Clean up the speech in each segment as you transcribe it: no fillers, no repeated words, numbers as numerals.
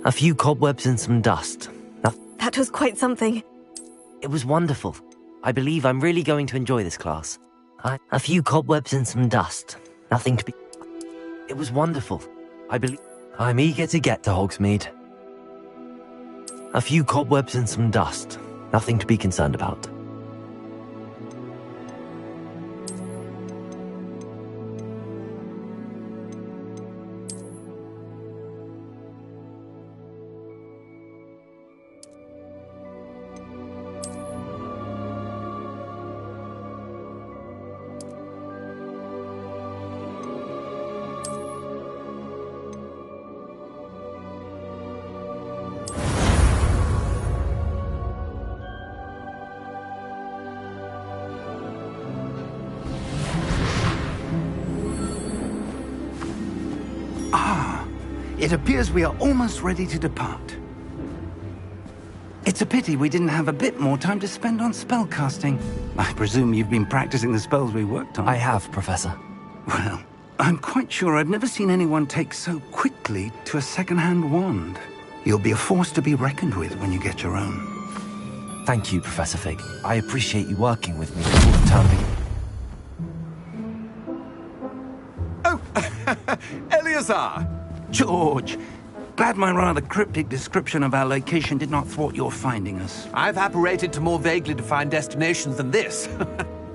A few cobwebs and some dust. That was quite something. It was wonderful. I believe I'm really going to enjoy this class. A few cobwebs and some dust. Nothing to be... It was wonderful. I believe... I'm eager to get to Hogsmeade. A few cobwebs and some dust. Nothing to be concerned about. It appears we are almost ready to depart. It's a pity we didn't have a bit more time to spend on spellcasting. I presume you've been practicing the spells we worked on. I have, Professor. Well, I'm quite sure I've never seen anyone take so quickly to a second-hand wand. You'll be a force to be reckoned with when you get your own. Thank you, Professor Fig. I appreciate you working with me before the term begins. Oh, Eleazar! George, glad my rather cryptic description of our location did not thwart your finding us. I've apparated to more vaguely defined destinations than this.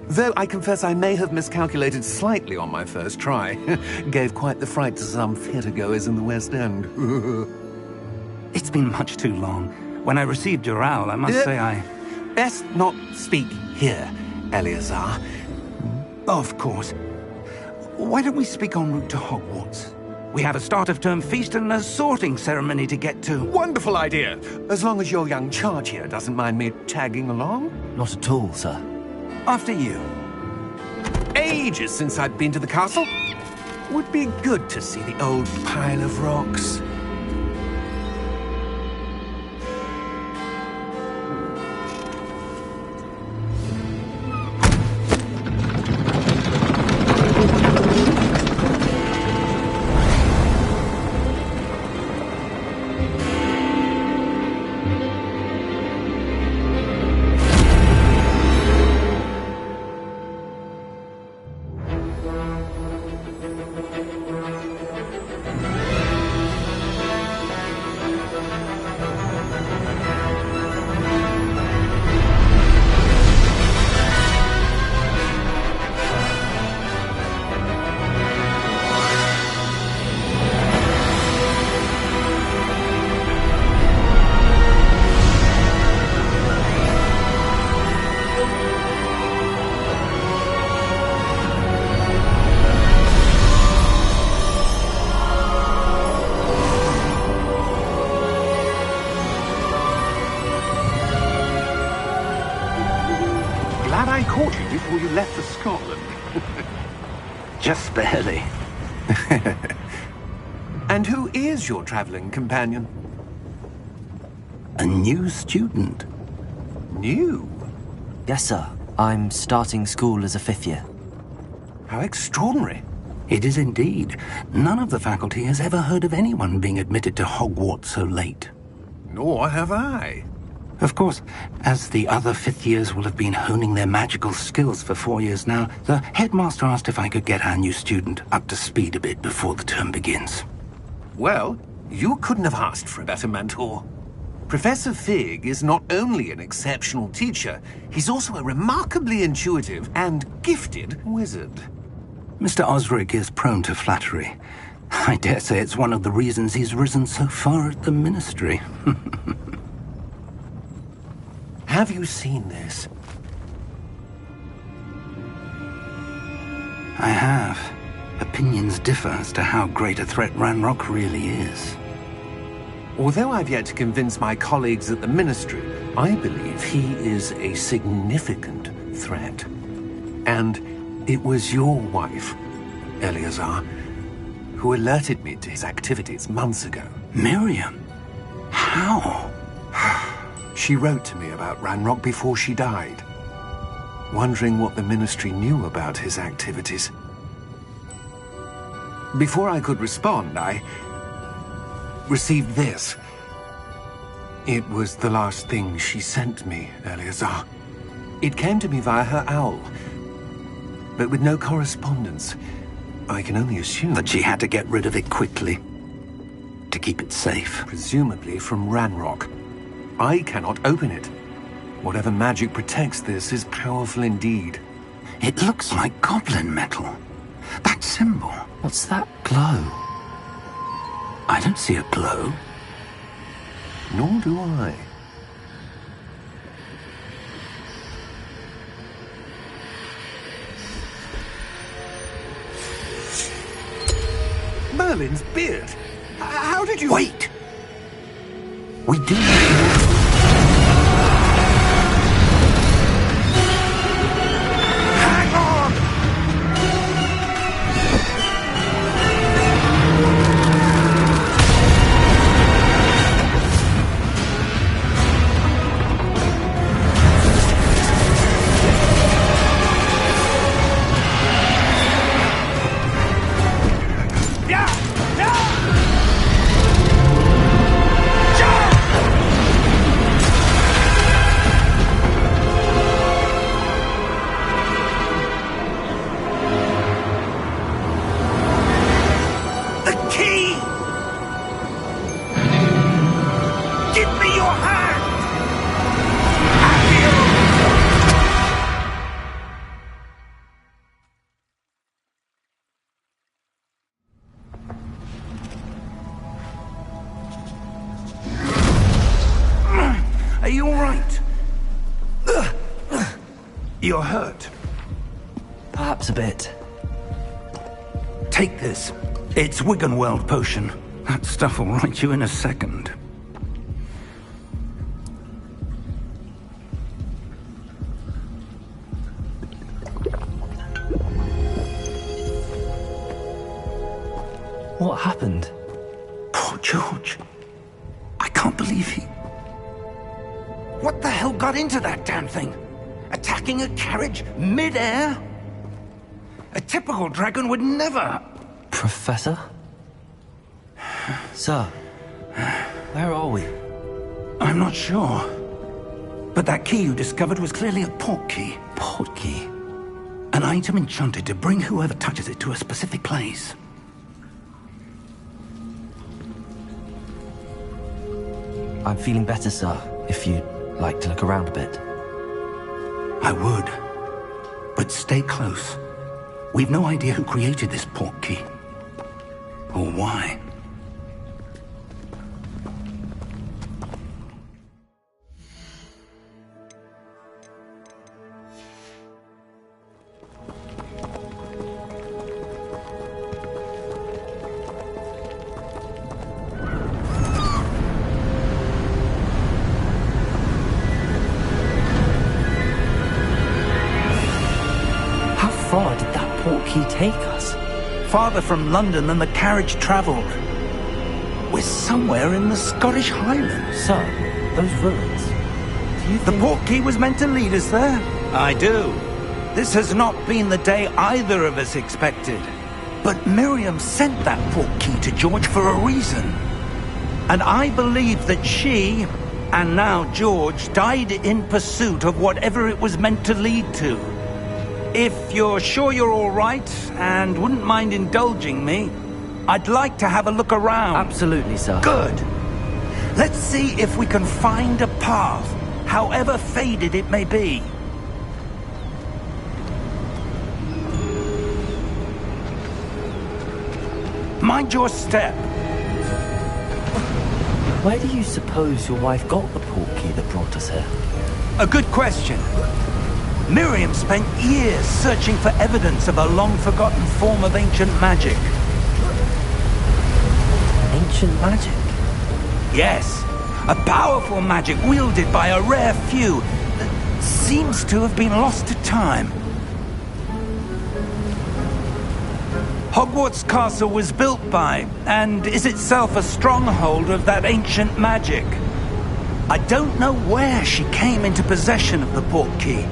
Though I confess I may have miscalculated slightly on my first try. Gave quite the fright to some theatre-goers in the West End. It's been much too long. When I received your owl, I must say I... Best not speak here, Eleazar. Of course. Why don't we speak en route to Hogwarts? We have a start-of-term feast and a sorting ceremony to get to. Wonderful idea! As long as your young charge here doesn't mind me tagging along. Not at all, sir. After you. Ages since I've been to the castle. Would be good to see the old pile of rocks. I caught you before you left for Scotland. Just barely. And who is your traveling companion? A new student. New? Yes, sir. I'm starting school as a 5th year. How extraordinary. It is indeed. None of the faculty has ever heard of anyone being admitted to Hogwarts so late. Nor have I. Of course, as the other 5th years will have been honing their magical skills for 4 years now, the headmaster asked if I could get our new student up to speed a bit before the term begins. Well, you couldn't have asked for a better mentor. Professor Fig is not only an exceptional teacher, he's also a remarkably intuitive and gifted wizard. Mr. Osric is prone to flattery. I dare say it's one of the reasons he's risen so far at the Ministry. Have you seen this? I have. Opinions differ as to how great a threat Ranrock really is. Although I've yet to convince my colleagues at the Ministry, I believe he is a significant threat. And it was your wife, Eleazar, who alerted me to his activities months ago. Miriam? How? She wrote to me about Ranrock before she died, wondering what the Ministry knew about his activities. Before I could respond, I received this. It was the last thing she sent me, Eleazar. It came to me via her owl, but with no correspondence. I can only assume That she had to get rid of it quickly to keep it safe. presumably from Ranrock. I cannot open it. Whatever magic protects this is powerful indeed. It looks like goblin metal. That symbol. What's that glow? I don't see a glow. Nor do I. Merlin's beard! How did you... Wait! We do... Hang on! Are you all right? You're hurt. Perhaps a bit. Take this. It's Wiggenweld potion. That stuff will right you in a second. What happened? Poor George. I can't believe he... What the hell got into that damn thing? Attacking a carriage mid-air? A typical dragon would never... Professor? Sir, where are we? I'm not sure. But that key you discovered was clearly a port key. Port key? An item enchanted to bring whoever touches it to a specific place. I'm feeling better, sir, if you'd like to look around a bit. I would. But stay close. We've no idea who created this port key. Or why. How far did that port key take us? Farther from London than the carriage travelled. We're somewhere in the Scottish Highlands. Sir, those ruins. Do you The think... port key was meant to lead us there? I do. This has not been the day either of us expected. But Miriam sent that port key to George for a reason. And I believe that she, and now George, died in pursuit of whatever it was meant to lead to. If you're sure you're all right, and wouldn't mind indulging me, I'd like to have a look around. Absolutely, sir. Good. Let's see if we can find a path, however faded it may be. Mind your step. Where do you suppose your wife got the port key that brought us here? A good question. Miriam spent years searching for evidence of a long-forgotten form of ancient magic. Ancient magic? Yes, a powerful magic wielded by a rare few that seems to have been lost to time. Hogwarts Castle was built by, and is itself a stronghold of that ancient magic. I don't know where she came into possession of the port key,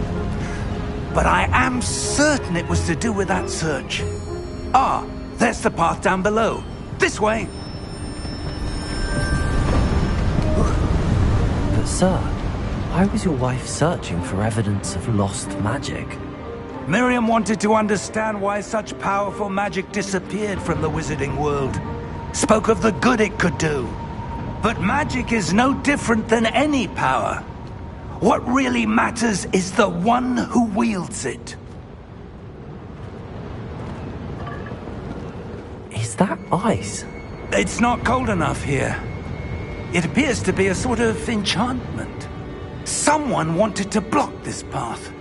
but I am certain it was to do with that search. Ah, there's the path down below. This way. But sir, why was your wife searching for evidence of lost magic? Miriam wanted to understand why such powerful magic disappeared from the wizarding world. Spoke of the good it could do. But magic is no different than any power. What really matters is the one who wields it. Is that ice? It's not cold enough here. It appears to be a sort of enchantment. Someone wanted to block this path.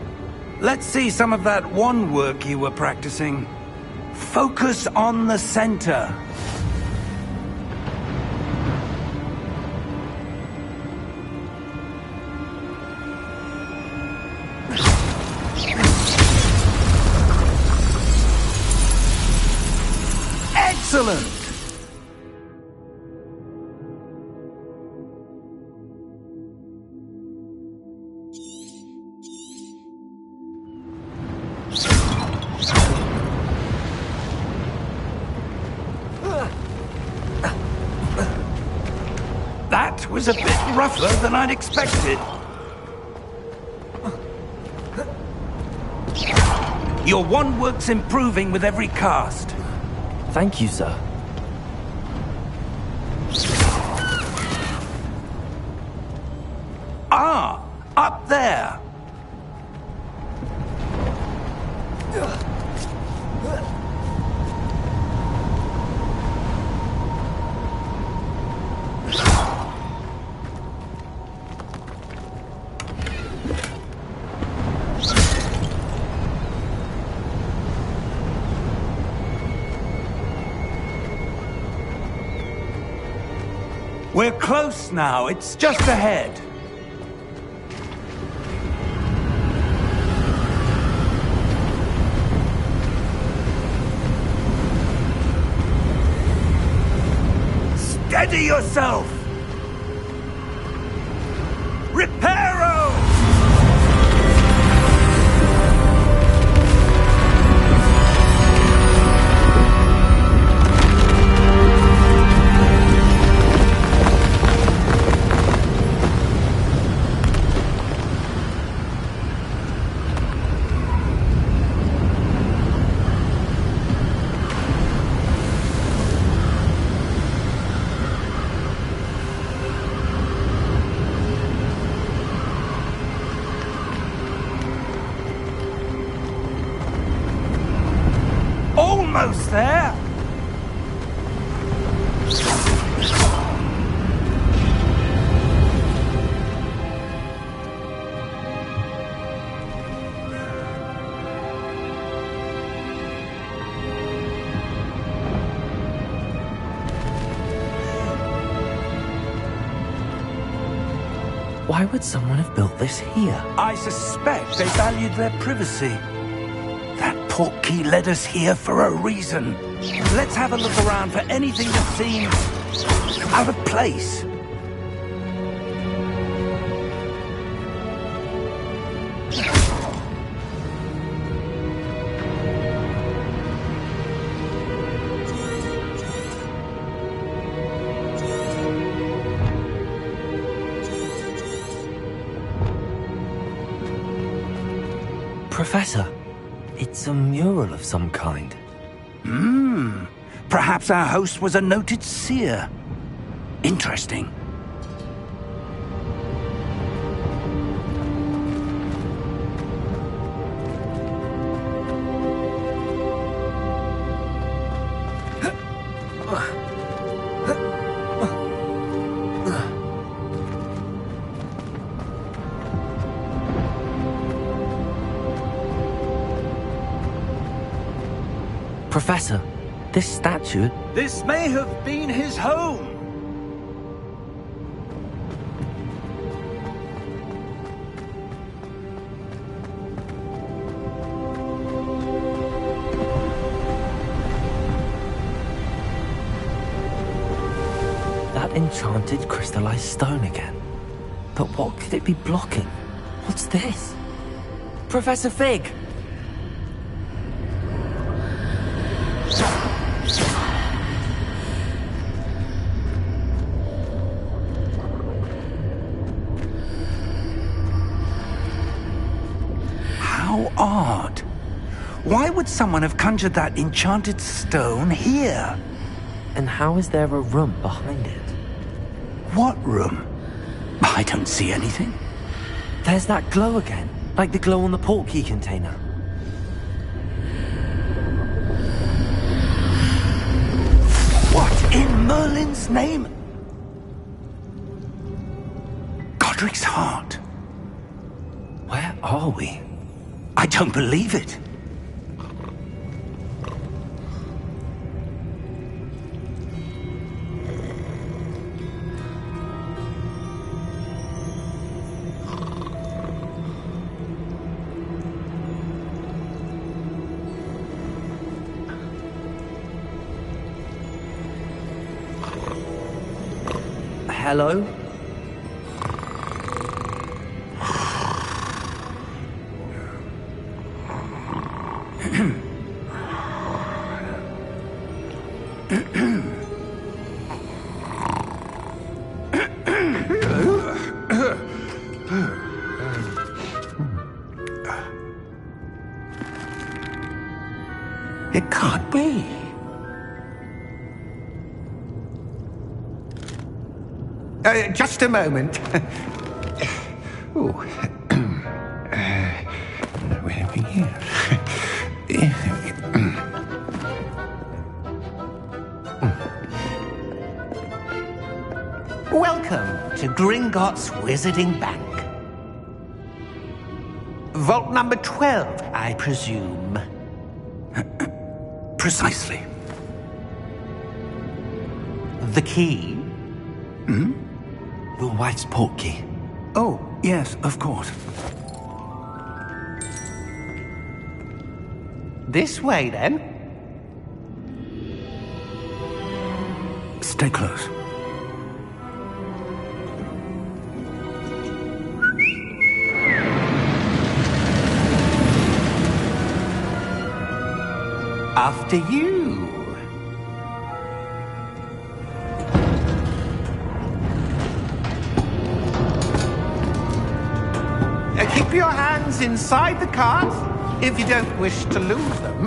Let's see some of that wand work you were practicing. Focus on the center. Excellent! That was a bit rougher than I'd expected. Your wand work's improving with every cast. Thank you, sir. Ah, up there. We're close now. It's just ahead. Steady yourself! Reparo! Almost there! Why would someone have built this here? I suspect they valued their privacy. That portkey led us here for a reason. Let's have a look around for anything that seems out of place. Professor, it's a mural of some kind. Perhaps our host was a noted seer. Interesting. Professor, this statue... This may have been his home. That enchanted crystallized stone again. But what could it be blocking? What's this? Professor Fig! Why would someone have conjured that enchanted stone here? And how is there a room behind it? What room? I don't see anything. There's that glow again, like the glow on the portkey container. What in Merlin's name? Godric's heart. Where are we? I don't believe it. Hello? It can't be. Just a moment. Oh. Where are we here? Welcome to Gringotts Wizarding Bank. Vault number 12, I presume. Precisely. The key? Your wife's portkey. Oh, yes, of course. This way, then. Stay close. After you. Keep your hands inside the cart if you don't wish to lose them.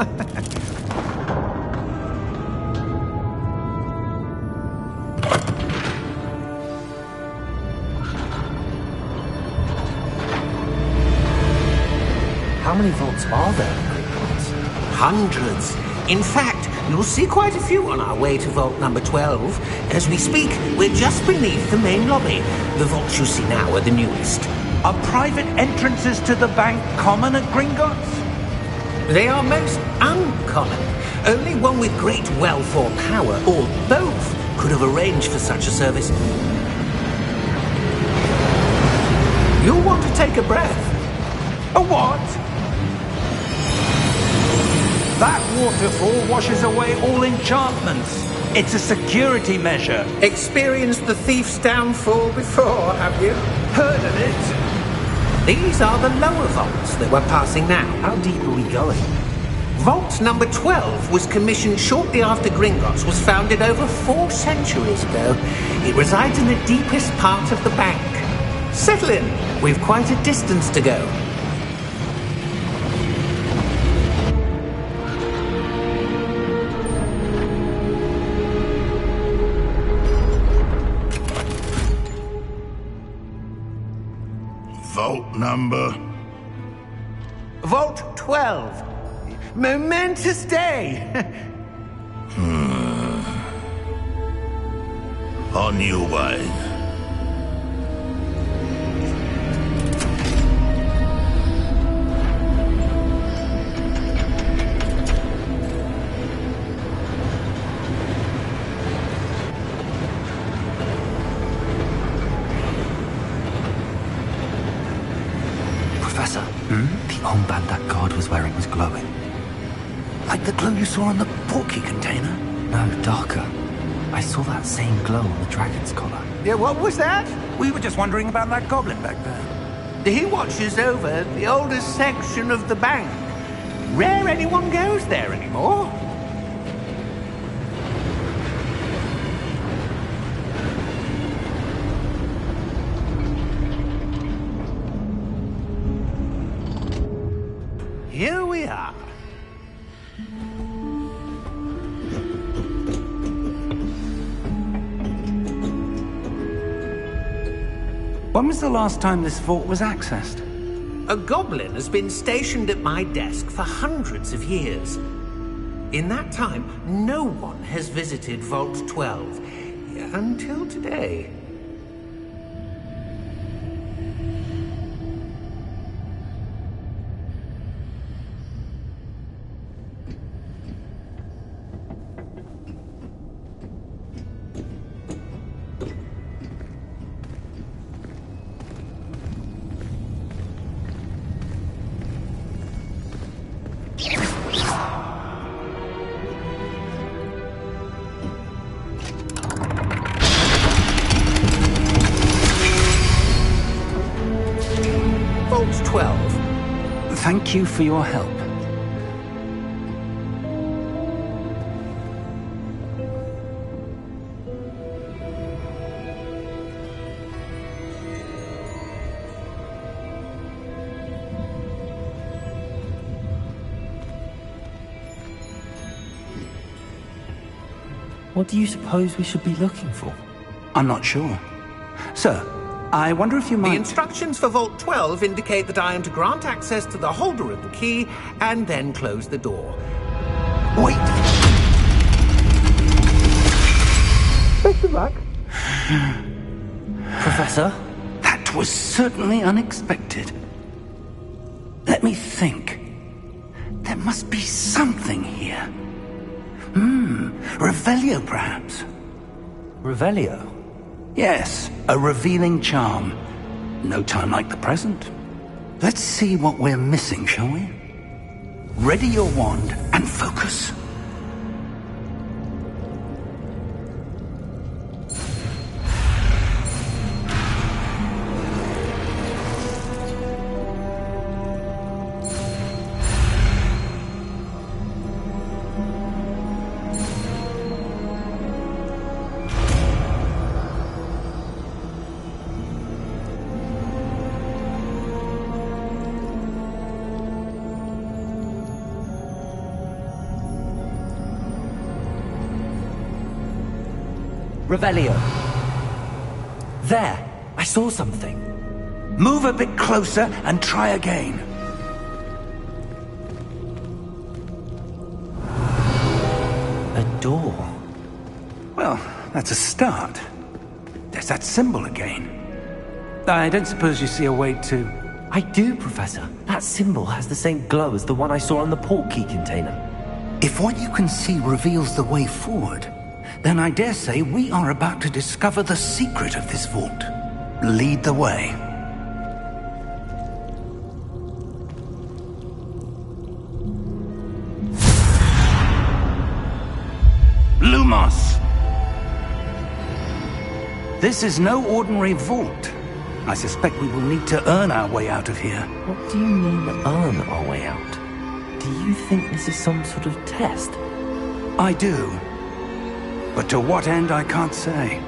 How many vaults are there in Gringotts? Hundreds. In fact, you'll see quite a few on our way to vault number 12. As we speak, we're just beneath the main lobby. The vaults you see now are the newest. Are private entrances to the bank common at Gringotts? They are most uncommon. Only one with great wealth or power, or both, could have arranged for such a service. You'll want to take a breath. A what? That waterfall washes away all enchantments. It's a security measure. Experienced the thief's downfall before, have you? Heard of it? These are the lower vaults that we're passing now. How deep are we going? Vault number 12 was commissioned shortly after Gringotts was founded over 4 centuries ago. It resides in the deepest part of the bank. Settle in. We've quite a distance to go. Vault number? Vault 12. Momentous day. On your way. Professor, the armband that guard was wearing was glowing. Like the glow you saw on the portkey container? No, darker. I saw that same glow on the dragon's collar. Yeah, what was that? We were just wondering about that goblin back there. He watches over the oldest section of the bank. Rare anyone goes there anymore. Here we are. When was the last time this vault was accessed? A goblin has been stationed at my desk for hundreds of years. In that time, no one has visited Vault 12. Until today. Vault 12. Thank you for your help. What do you suppose we should be looking for? I'm not sure. Sir, I wonder if you might... The instructions for Vault 12 indicate that I am to grant access to the holder of the key and then close the door. Wait! Best of luck. Professor? That was certainly unexpected. Let me think. There must be something here. Revelio, perhaps? Revelio? Yes, a revealing charm. No time like the present. Let's see what we're missing, shall we? Ready your wand and focus. Revelio. There! I saw something. Move a bit closer and try again. A door. Well, that's a start. There's that symbol again. I don't suppose you see a way to... I do, Professor. That symbol has the same glow as the one I saw on the portkey container. If what you can see reveals the way forward, then I dare say we are about to discover the secret of this vault. Lead the way. Lumos! This is no ordinary vault. I suspect we will need to earn our way out of here. What do you mean, earn our way out? Do you think this is some sort of test? I do. But to what end, I can't say.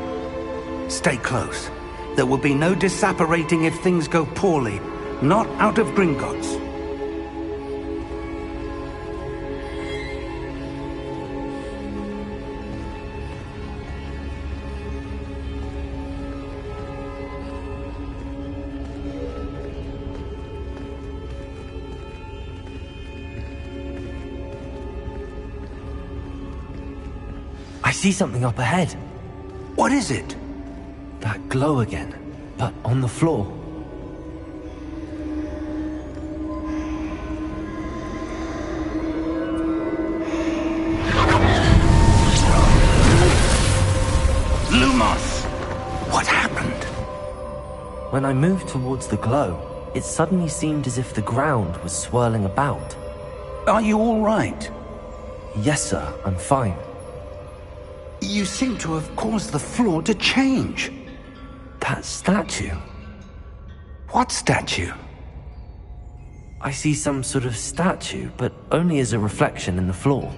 Stay close. There will be no disapparating if things go poorly. Not out of Gringotts. I see something up ahead. What is it? That glow again, but on the floor. Lumos! What happened? When I moved towards the glow, it suddenly seemed as if the ground was swirling about. Are you all right? Yes, sir, I'm fine. You seem to have caused the floor to change. That statue. What statue? I see some sort of statue, but only as a reflection in the floor.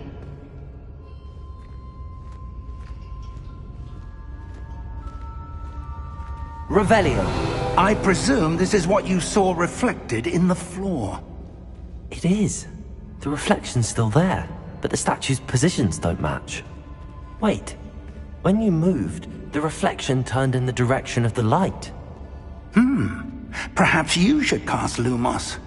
Revelio. I presume this is what you saw reflected in the floor. It is. The reflection's still there, but the statue's positions don't match. Wait. When you moved, the reflection turned in the direction of the light. Perhaps you should cast Lumos.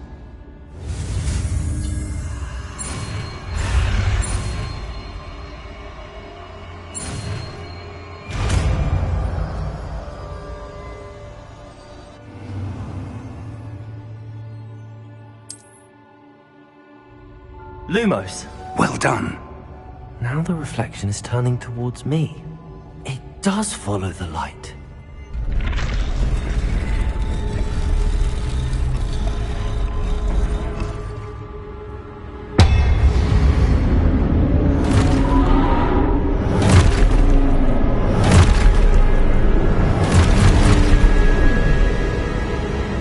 Lumos! Well done. Now the reflection is turning towards me. It does follow the light.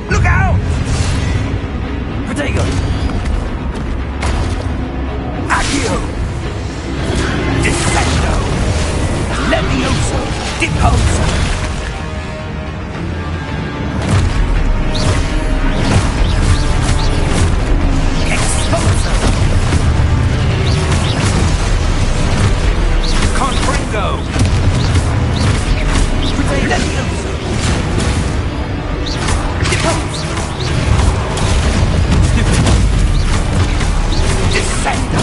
Look out! Protego! Accio! Descendo! Levioso! Deposo! Exposo! Confringo! Levioso! Deposo! Descendo!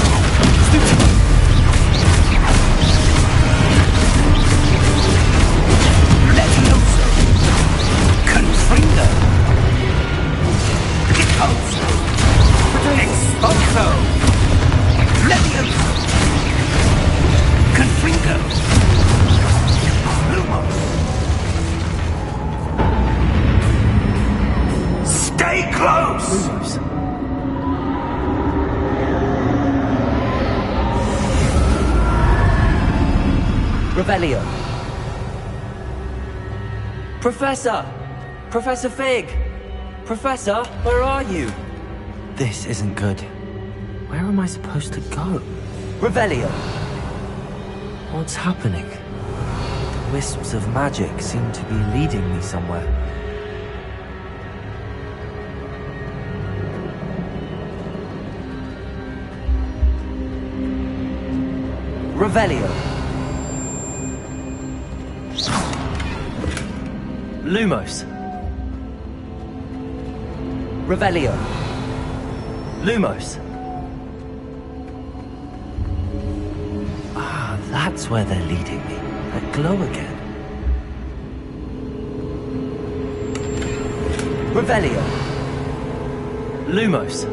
Levioso! Confringo! Deposo! Exposo! Levioso! Confringo! Lumos! Stay close! Lumos. Revelio. Professor! Professor Fig! Professor, where are you? This isn't good. Where am I supposed to go? Revelio! What's happening? The wisps of magic seem to be leading me somewhere. Revelio! Lumos. Revelio. Lumos. Ah, that's where they're leading me. That glow again. Revelio. Lumos.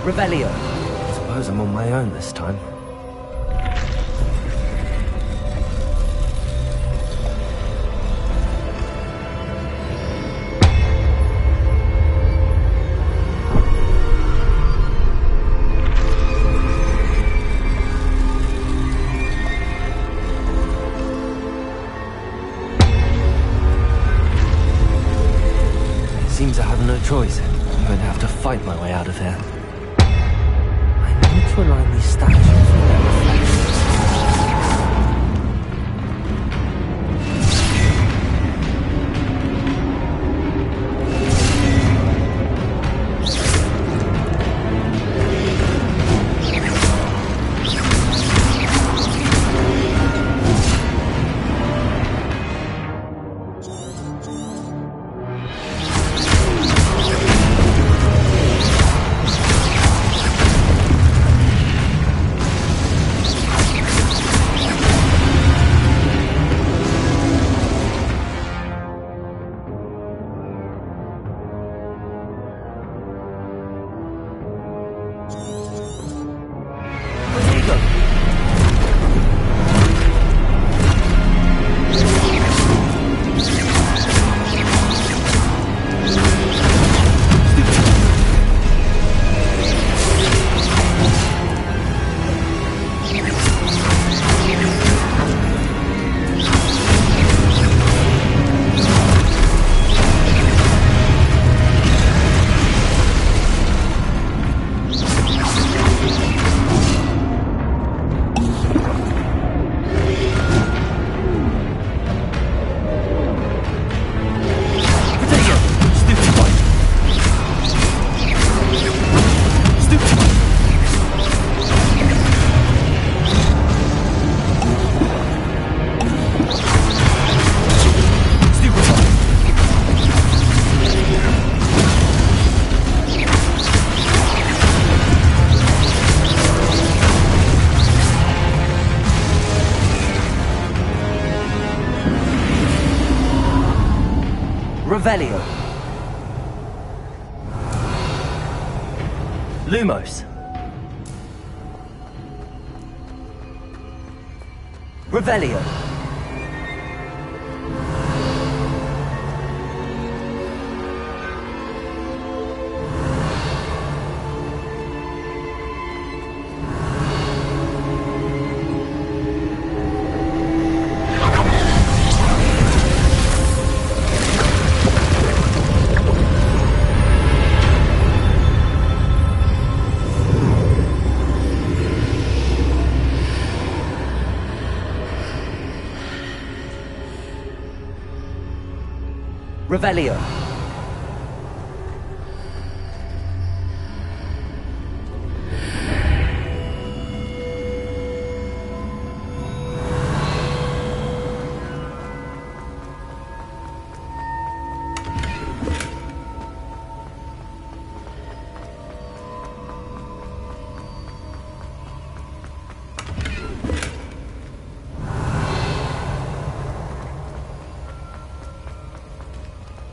Revelio. I suppose I'm on my own this time. Seems I have no choice. I'm going to have to fight my way out of here. I need to align these statues with their reflections. Revelio. Lumos. Revelio. Revelio.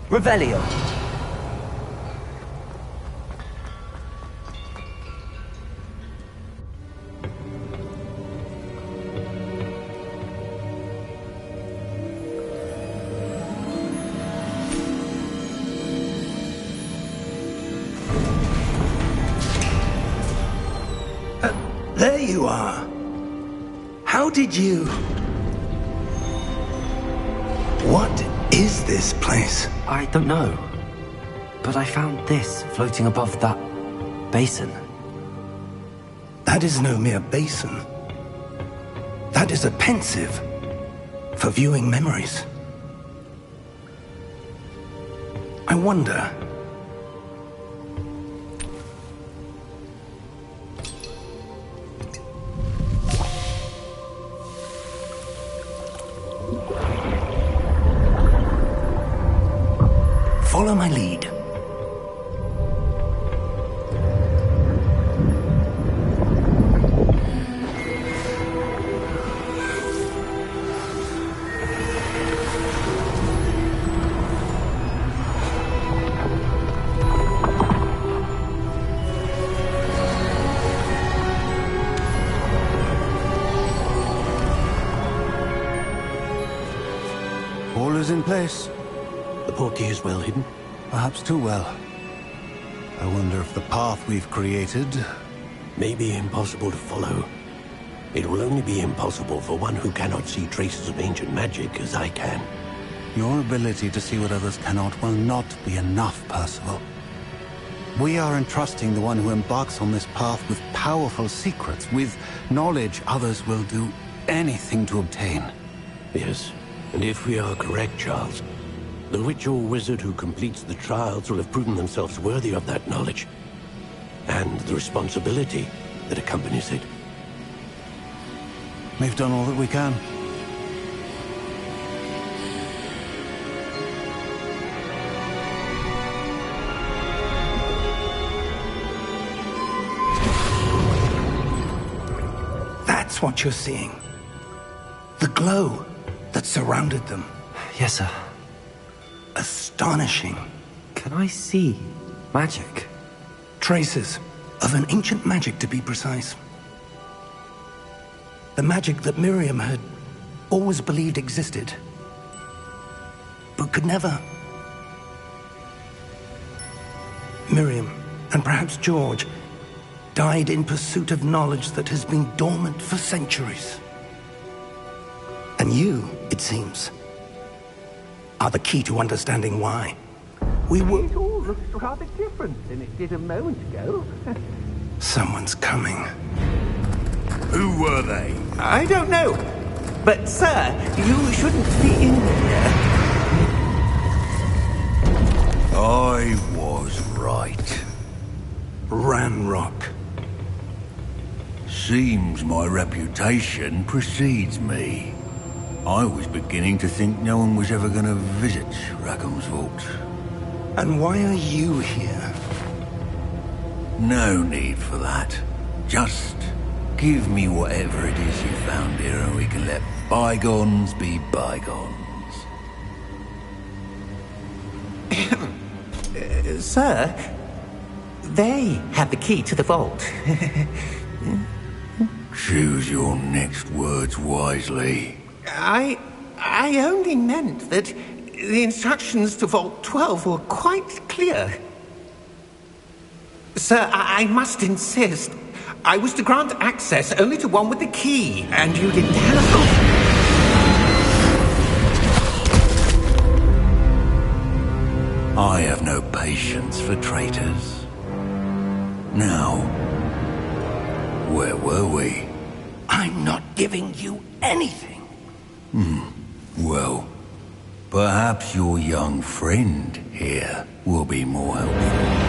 Revelio. There you are. How did you... What is this place? I don't know. But I found this floating above that basin. That is no mere basin. That is a pensive for viewing memories. I wonder... Follow my lead. All is in place. The portkey is well hidden. Perhaps too well. I wonder if the path we've created... may be impossible to follow. It will only be impossible for one who cannot see traces of ancient magic as I can. Your ability to see what others cannot will not be enough, Percival. We are entrusting the one who embarks on this path with powerful secrets, with knowledge others will do anything to obtain. Yes, and if we are correct, Charles, the witch or wizard who completes the trials will have proven themselves worthy of that knowledge, and the responsibility that accompanies it. We've done all that we can. That's what you're seeing. The glow that surrounded them. Yes, sir. Astonishing. Can I see magic? Traces of an ancient magic, to be precise. The magic that Miriam had always believed existed, but could never. Miriam, and perhaps George, died in pursuit of knowledge that has been dormant for centuries. And you, it seems, are the key to understanding why. It all looks rather different than it did a moment ago. Someone's coming. Who were they? I don't know. But, sir, you shouldn't be in here. I was right. Ranrock. Seems my reputation precedes me. I was beginning to think no one was ever going to visit Rackham's Vault. And why are you here? No need for that. Just give me whatever it is you found here and we can let bygones be bygones. Sir, they have the key to the vault. Choose your next words wisely. I only meant that the instructions to Vault 12 were quite clear. Sir, I must insist. I was to grant access only to one with the key, and you didn't telephone. I have no patience for traitors. Now, where were we? I'm not giving you anything. Well, perhaps your young friend here will be more helpful.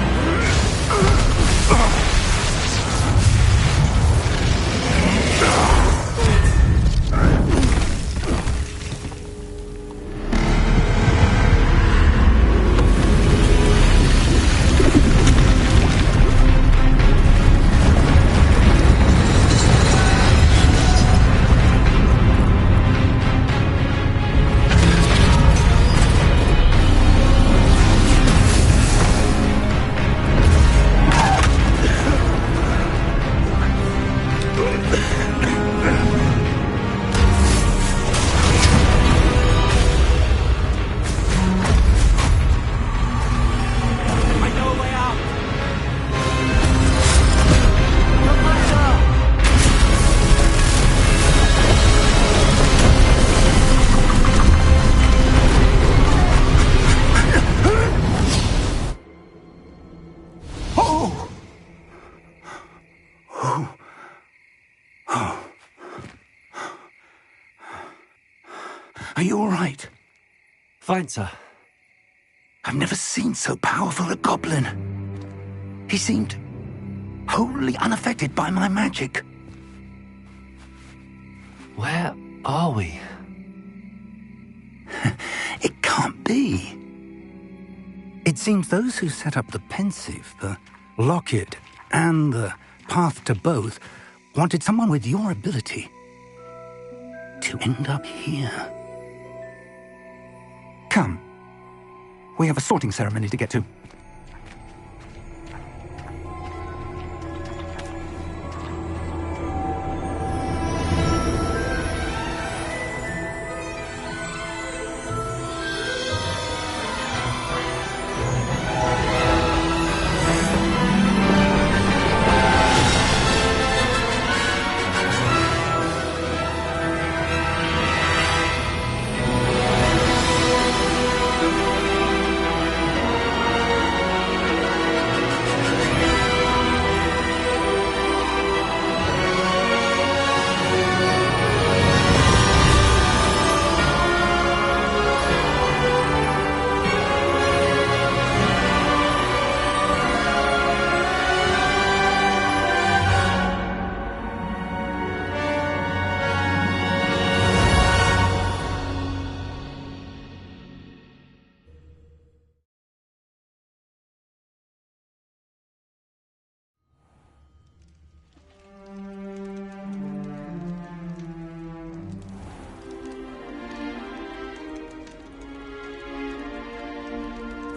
Are you all right? Fine, sir. I've never seen so powerful a goblin. He seemed wholly unaffected by my magic. Where are we? It can't be. It seems those who set up the pensive, the locket, and the path to both wanted someone with your ability to end up here. Come. We have a sorting ceremony to get to.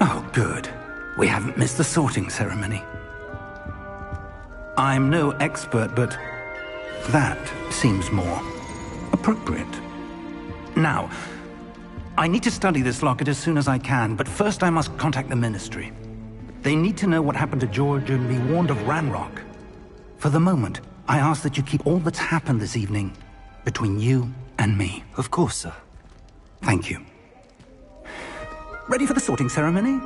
Oh, good. We haven't missed the sorting ceremony. I'm no expert, but that seems more appropriate. Now, I need to study this locket as soon as I can, but first I must contact the Ministry. They need to know what happened to George and be warned of Ranrock. For the moment, I ask that you keep all that's happened this evening between you and me. Of course, sir. Thank you. Ready for the sorting ceremony?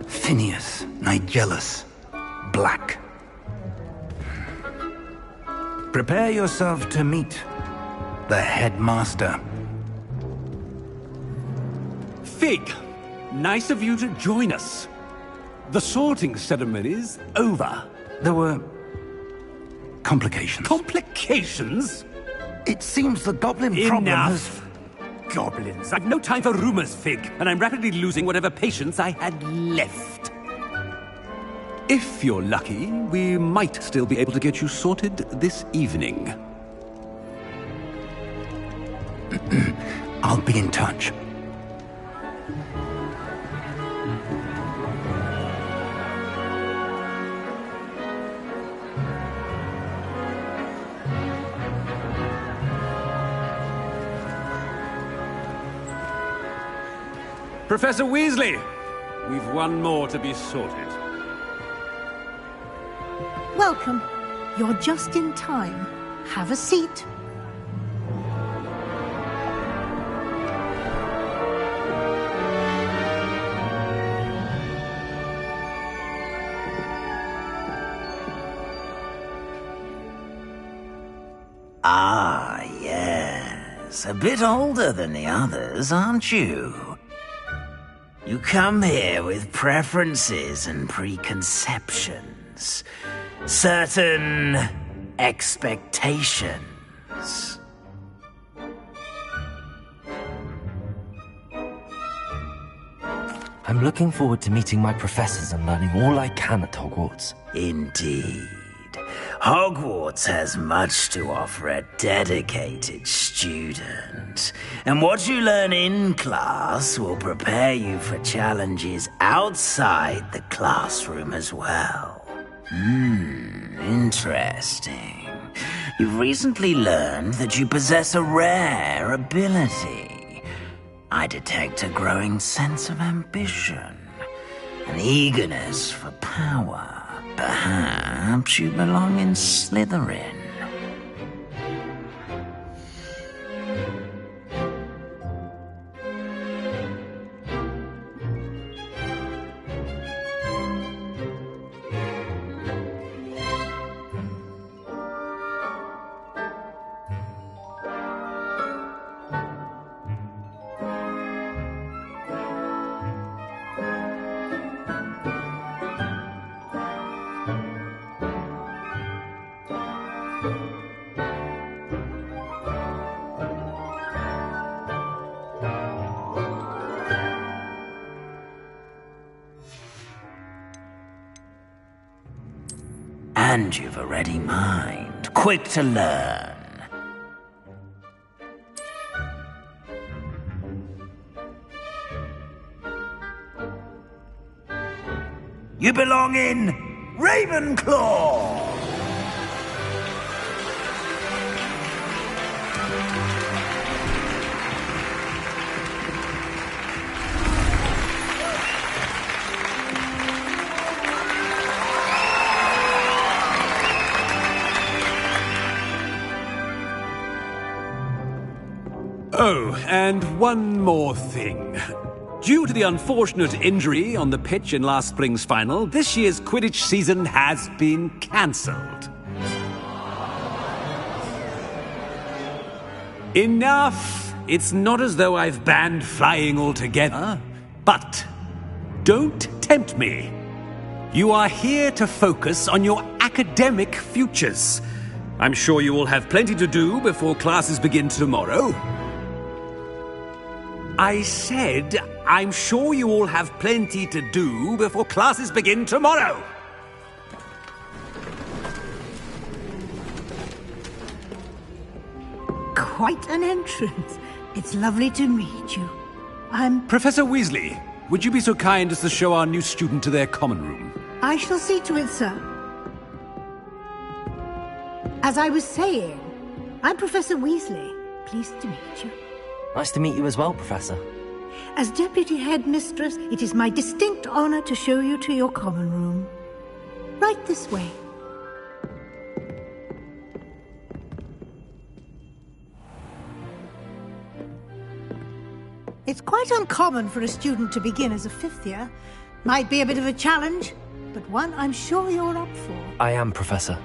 Phineas, Nigellus, Black. Prepare yourself to meet the headmaster. Fig, nice of you to join us. The sorting ceremony's over. There were complications. Complications? It seems the goblin problem has... Enough. goblins! I've no time for rumors, Fig, and I'm rapidly losing whatever patience I had left. If you're lucky, we might still be able to get you sorted this evening. I'll be in touch. Professor Weasley! We've one more to be sorted. Welcome. You're just in time. Have a seat. Ah, yes. A bit older than the others, aren't you? You come here with preferences and preconceptions. Certain expectations. I'm looking forward to meeting my professors and learning all I can at Hogwarts. Indeed. Hogwarts has much to offer a dedicated student. And what you learn in class will prepare you for challenges outside the classroom as well. Interesting. You've recently learned that you possess a rare ability. I detect a growing sense of ambition, an eagerness for power. Perhaps you belong in Slytherin. And you've a ready mind, quick to learn. You belong in Ravenclaw! Oh, and one more thing. Due to the unfortunate injury on the pitch in last spring's final, this year's Quidditch season has been cancelled. Enough! It's not as though I've banned flying altogether, but don't tempt me. You are here to focus on your academic futures. I'm sure you will have plenty to do before classes begin tomorrow. I said, I'm sure you all have plenty to do before classes begin tomorrow. Quite an entrance. It's lovely to meet you. I'm... Professor Weasley, would you be so kind as to show our new student to their common room? I shall see to it, sir. As I was saying, I'm Professor Weasley. Pleased to meet you. Nice to meet you as well, Professor. As Deputy Headmistress, it is my distinct honor to show you to your common room. Right this way. It's quite uncommon for a student to begin as a fifth year. Might be a bit of a challenge, but one I'm sure you're up for. I am, Professor.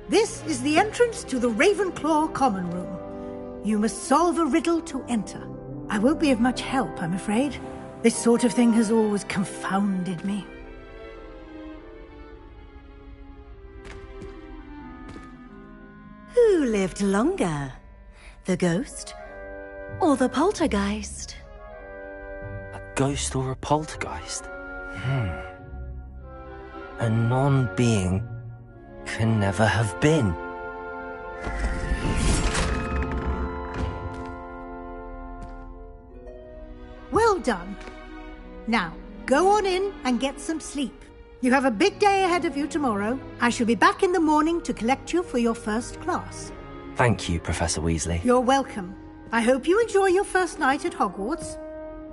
This is the entrance to the Ravenclaw common room. You must solve a riddle to enter. I won't be of much help, I'm afraid. This sort of thing has always confounded me. Who lived longer? The ghost Or the poltergeist. A ghost or a poltergeist? A non-being can never have been. Well done. Now, go on in and get some sleep. You have a big day ahead of you tomorrow. I shall be back in the morning to collect you for your first class. Thank you, Professor Weasley. You're welcome. I hope you enjoy your first night at Hogwarts.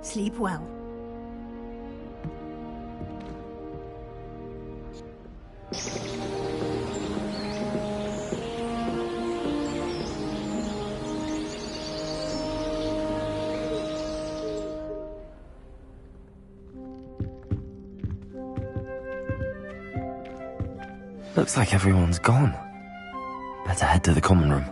Sleep well. Looks like everyone's gone. Better head to the common room.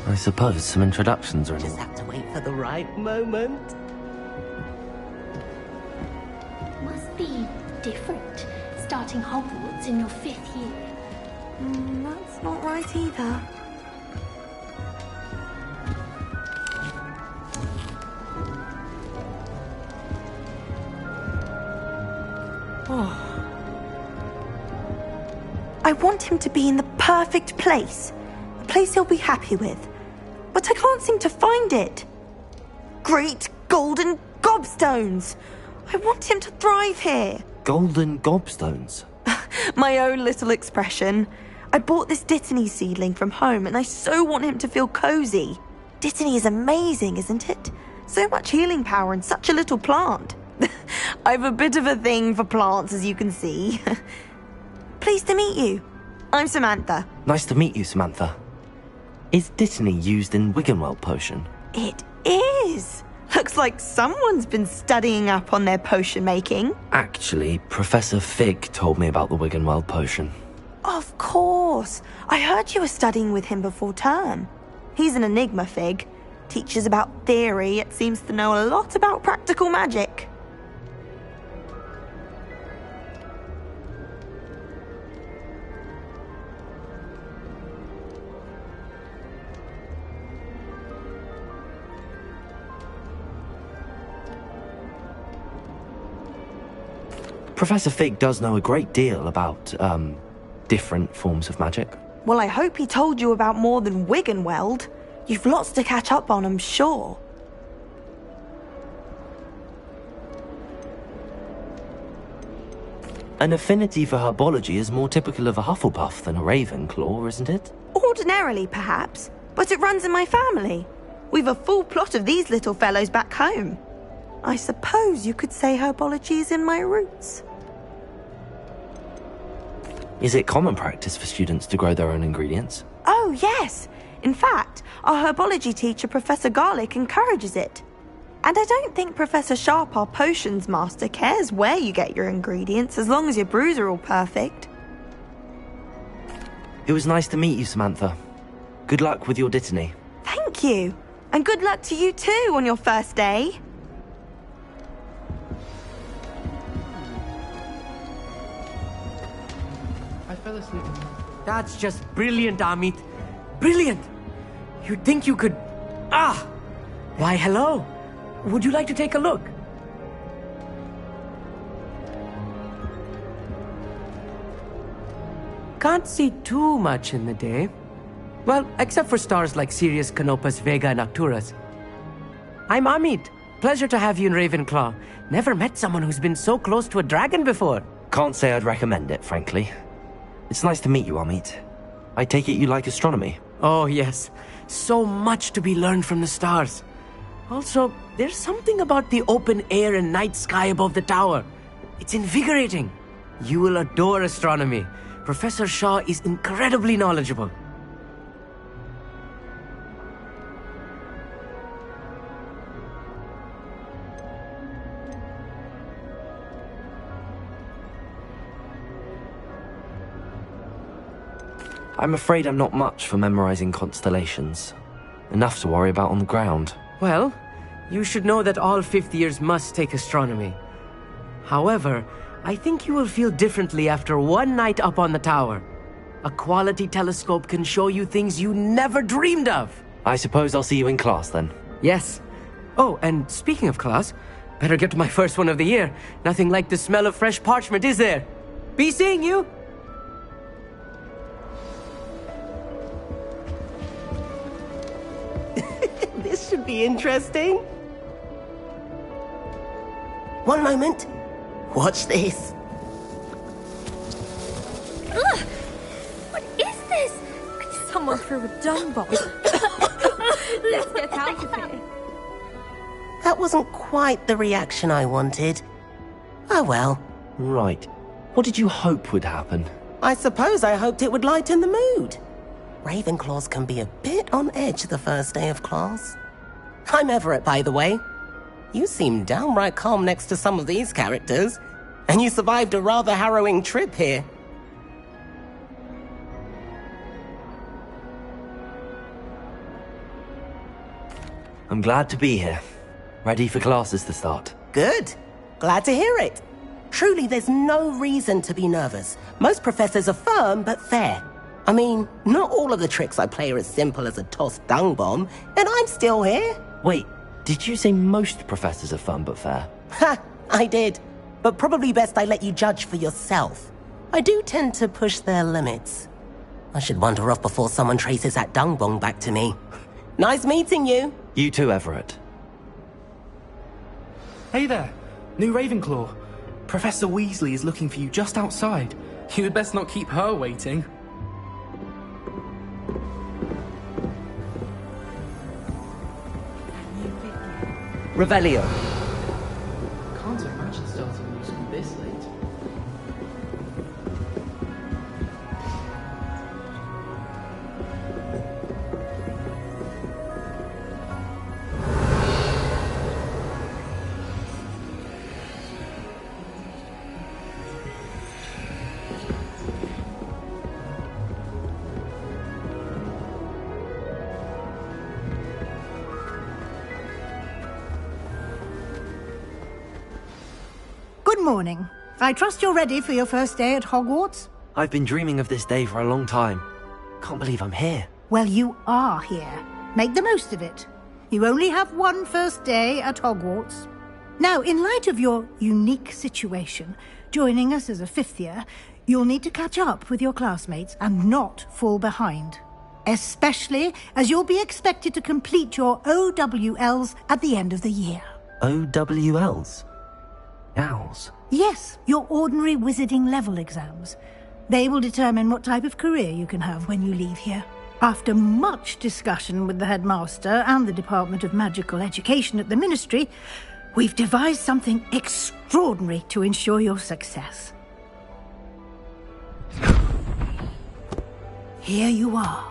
I suppose some introductions are in Just have to wait for the right moment. Must be different, starting Hogwarts in your 5th year. That's not right either. I want him to be in the perfect place. A place he'll be happy with. But I can't seem to find it. Great golden gobstones! I want him to thrive here. Golden gobstones? My own little expression. I bought this Dittany seedling from home and I so want him to feel cozy. Dittany is amazing, isn't it? So much healing power in such a little plant. I've a bit of a thing for plants, as you can see. Pleased to meet you. I'm Samantha. Nice to meet you, Samantha. Is Dittany used in Wiggenweld potion? It is. Looks like someone's been studying up on their potion making. Actually, Professor Fig told me about the Wiggenweld potion. Of course. I heard you were studying with him before term. He's an enigma, Fig. Teaches about theory, yet seems to know a lot about practical magic. Professor Fig does know a great deal about, different forms of magic. Well, I hope he told you about more than Wiggenweld. You've lots to catch up on, I'm sure. An affinity for herbology is more typical of a Hufflepuff than a Ravenclaw, isn't it? Ordinarily, perhaps, but it runs in my family. We've a full plot of these little fellows back home. I suppose you could say herbology is in my roots. Is it common practice for students to grow their own ingredients? Oh, yes. In fact, our herbology teacher, Professor Garlick, encourages it. And I don't think Professor Sharp, our potions master, cares where you get your ingredients, as long as your brews are all perfect. It was nice to meet you, Samantha. Good luck with your Dittany. Thank you. And good luck to you too on your first day. I fell asleep. That's just brilliant, Amit. Brilliant! You'd think you could... Ah! Why, hello. Would you like to take a look? Can't see too much in the day. Well, except for stars like Sirius, Canopus, Vega, and Arcturus. I'm Amit. Pleasure to have you in Ravenclaw. Never met someone who's been so close to a dragon before. Can't say I'd recommend it, frankly. It's nice to meet you, Amit. I take it you like astronomy? Oh, yes. So much to be learned from the stars. Also, there's something about the open air and night sky above the tower. It's invigorating. You will adore astronomy. Professor Shaw is incredibly knowledgeable. I'm afraid I'm not much for memorizing constellations. Enough to worry about on the ground. Well, you should know that all fifth years must take astronomy. However, I think you will feel differently after one night up on the tower. A quality telescope can show you things you never dreamed of. I suppose I'll see you in class then. Yes. Oh, and speaking of class, better get to my first one of the year. Nothing like the smell of fresh parchment, is there? Be seeing you! This should be interesting. One moment. Watch this. Ugh! What is this? Someone threw a dung bomb. Let's get out of here. That wasn't quite the reaction I wanted. Oh well. Right. What did you hope would happen? I suppose I hoped it would lighten the mood. Ravenclaws can be a bit on edge the first day of class. I'm Everett, by the way. You seem downright calm next to some of these characters, and you survived a rather harrowing trip here. I'm glad to be here. Ready for classes to start. Good. Glad to hear it. Truly, there's no reason to be nervous. Most professors are firm but fair. I mean, not all of the tricks I play are as simple as a tossed dung bomb, and I'm still here. Wait, did you say most professors are fun but fair? Ha! I did. But probably best I let you judge for yourself. I do tend to push their limits. I should wander off before someone traces that dung bomb back to me. Nice meeting you. You too, Everett. Hey there, new Ravenclaw. Professor Weasley is looking for you just outside. You had best not keep her waiting. Revelio. Can't imagine starting music this late. Good morning. I trust you're ready for your first day at Hogwarts? I've been dreaming of this day for a long time. Can't believe I'm here. Well, you are here. Make the most of it. You only have one first day at Hogwarts. Now, in light of your unique situation, joining us as a fifth year, You'll need to catch up with your classmates and not fall behind. Especially as you'll be expected to complete your OWLs at the end of the year. OWLs? Owls? Yes, your ordinary wizarding level exams. They will determine what type of career you can have when you leave here. After much discussion with the headmaster and the Department of Magical Education at the Ministry, we've devised something extraordinary to ensure your success. Here you are.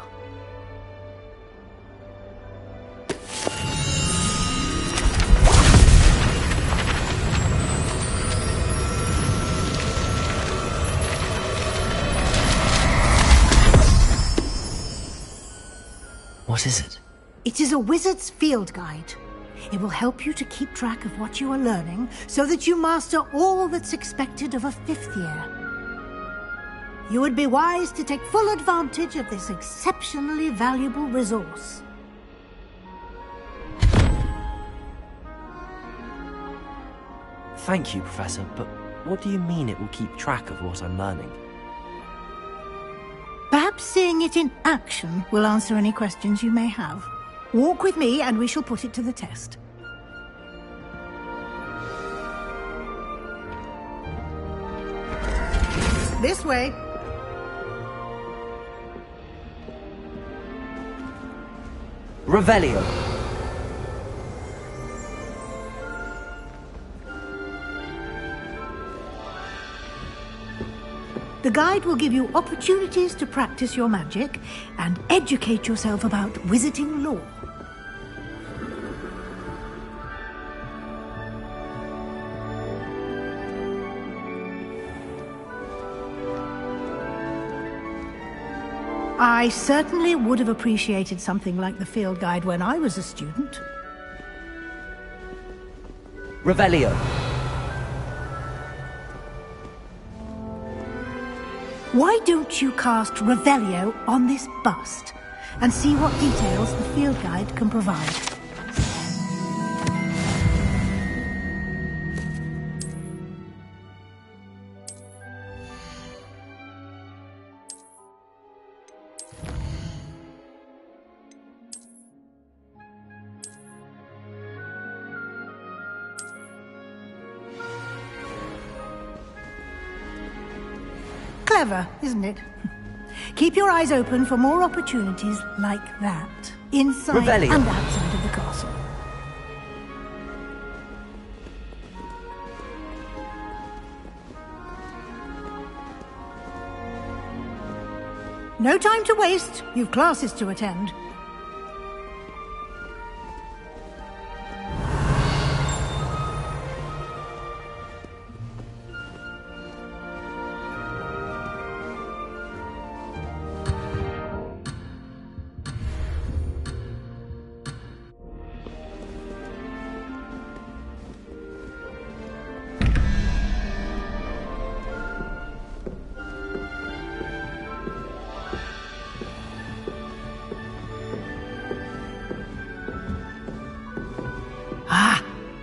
What is it? It is a wizard's field guide. It will help you to keep track of what you are learning so that you master all that's expected of a 5th year. You would be wise to take full advantage of this exceptionally valuable resource. Thank you, Professor, but what do you mean it will keep track of what I'm learning? Perhaps seeing it in action will answer any questions you may have. Walk with me and we shall put it to the test. This way. Revelio. The guide will give you opportunities to practice your magic and educate yourself about wizarding lore. I certainly would have appreciated something like the field guide when I was a student. Revelio. Why don't you cast Revelio on this bust and see what details the field guide can provide? Clever, isn't it? Keep your eyes open for more opportunities like that, inside Revelio. and outside of the castle. No time to waste. You've classes to attend.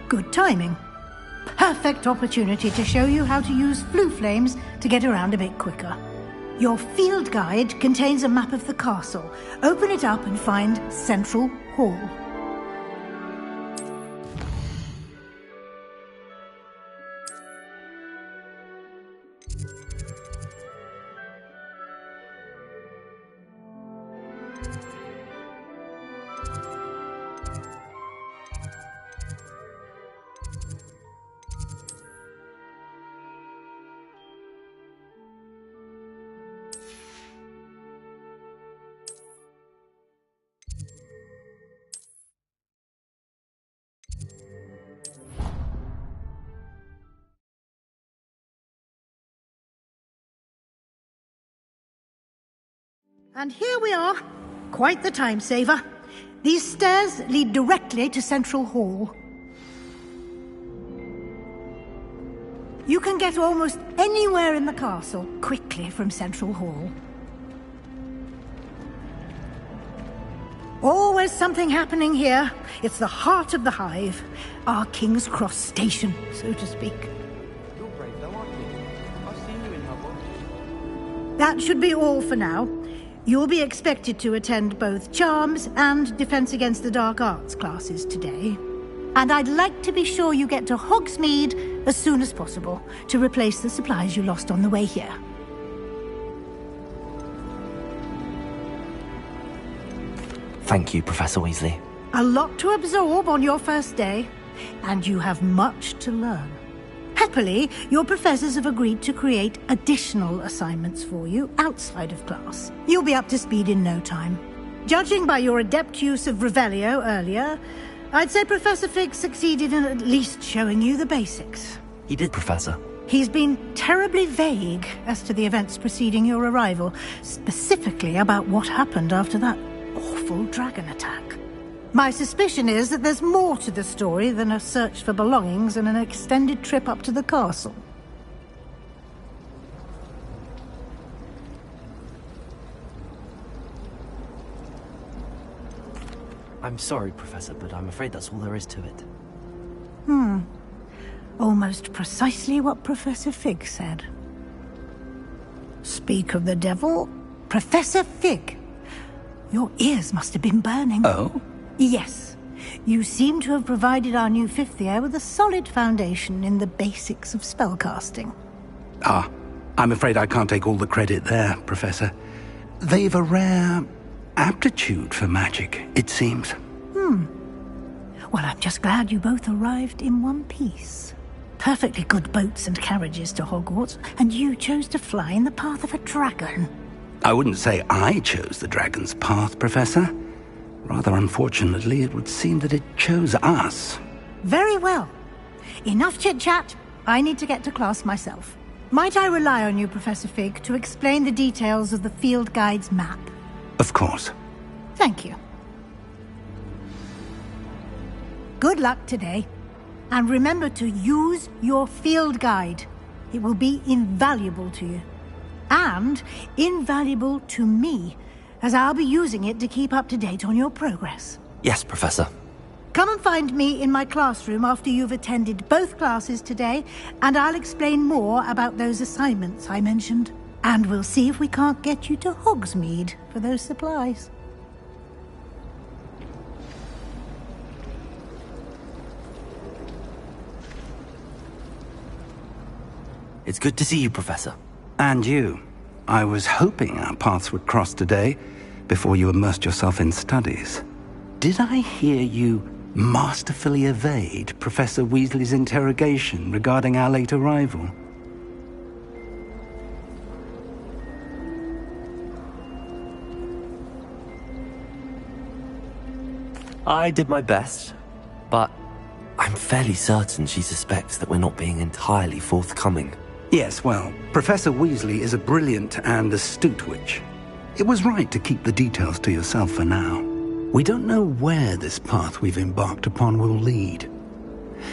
Good timing. Perfect opportunity to show you how to use flue flames to get around a bit quicker. Your field guide contains a map of the castle. Open it up and find Central Hall. And here we are. Quite the time saver. These stairs lead directly to Central Hall. You can get almost anywhere in the castle quickly from Central Hall. Always something happening here. It's the heart of the hive. Our King's Cross station, so to speak. You're brave though, aren't you? I've seen you in Hogwarts. That should be all for now. You'll be expected to attend both Charms and Defense Against the Dark Arts classes today. And I'd like to be sure you get to Hogsmeade as soon as possible to replace the supplies you lost on the way here. Thank you, Professor Weasley. A lot to absorb on your first day, and you have much to learn. Happily, your professors have agreed to create additional assignments for you outside of class. You'll be up to speed in no time. Judging by your adept use of Revelio earlier, I'd say Professor Fig succeeded in at least showing you the basics. He did, Professor. He's been terribly vague as to the events preceding your arrival, specifically about what happened after that awful dragon attack. My suspicion is that there's more to the story than a search for belongings and an extended trip up to the castle. I'm sorry, Professor, but I'm afraid that's all there is to it. Almost precisely what Professor Fig said. Speak of the devil, Professor Fig. Your ears must have been burning. Oh? Yes. You seem to have provided our new fifth year with a solid foundation in the basics of spellcasting. Ah, I'm afraid I can't take all the credit there, Professor. They've a rare aptitude for magic, it seems. Well, I'm just glad you both arrived in one piece. Perfectly good boats and carriages to Hogwarts, and you chose to fly in the path of a dragon. I wouldn't say I chose the dragon's path, Professor. Rather unfortunately, it would seem that it chose us. Very well. Enough chit-chat. I need to get to class myself. Might I rely on you, Professor Fig, to explain the details of the field guide's map? Of course. Thank you. Good luck today. And remember to use your field guide. It will be invaluable to you. And invaluable to me, as I'll be using it to keep up to date on your progress. Yes, Professor. Come and find me in my classroom after you've attended both classes today, and I'll explain more about those assignments I mentioned. And we'll see if we can't get you to Hogsmeade for those supplies. It's good to see you, Professor. And you. I was hoping our paths would cross today, before you immersed yourself in studies. Did I hear you masterfully evade Professor Weasley's interrogation regarding our late arrival? I did my best, but I'm fairly certain she suspects that we're not being entirely forthcoming. Yes, well, Professor Weasley is a brilliant and astute witch. It was right to keep the details to yourself for now. We don't know where this path we've embarked upon will lead.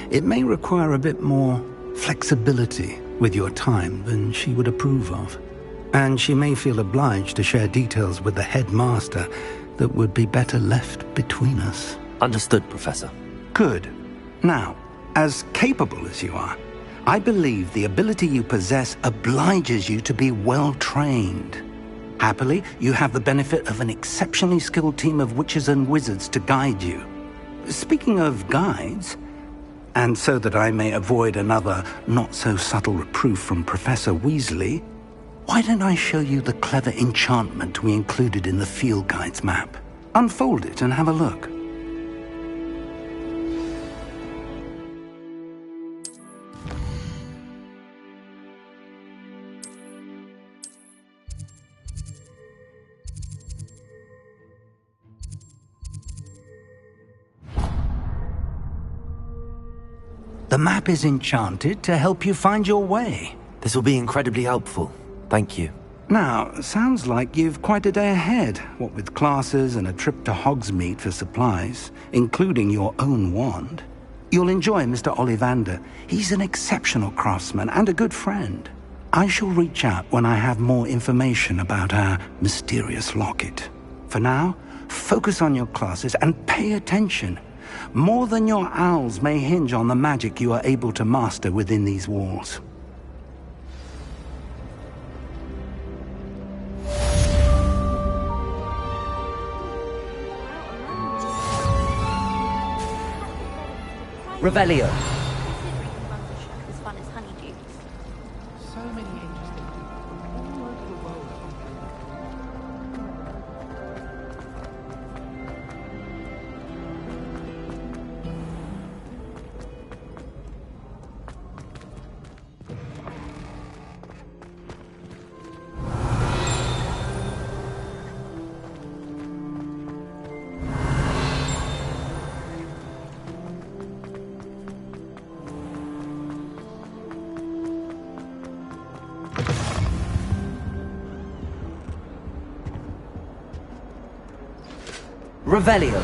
It may require a bit more flexibility with your time than she would approve of. And she may feel obliged to share details with the headmaster that would be better left between us. Understood, Professor. Good. Now, as capable as you are, I believe the ability you possess obliges you to be well-trained. Happily, you have the benefit of an exceptionally skilled team of witches and wizards to guide you. Speaking of guides, and so that I may avoid another not-so-subtle reproof from Professor Weasley, why don't I show you the clever enchantment we included in the field guide's map? Unfold it and have a look. The map is enchanted to help you find your way. This will be incredibly helpful. Thank you. Now, sounds like you've quite a day ahead, what with classes and a trip to Hogsmeade for supplies, including your own wand. You'll enjoy Mr. Ollivander. He's an exceptional craftsman and a good friend. I shall reach out when I have more information about our mysterious locket. For now, focus on your classes and pay attention. More than your owls may hinge on the magic you are able to master within these walls. Revelio. Considering he runs a show as fun as Honeydew. So many interesting people all over the world. Revelio.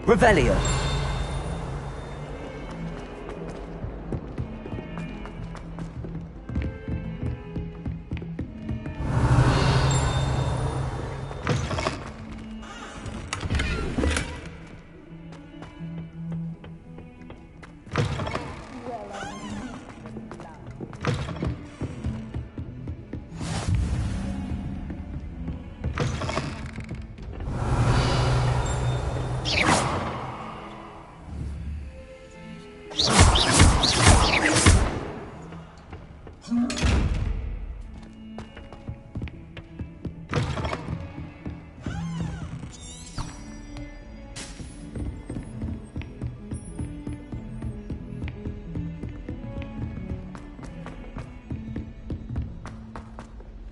Revelio.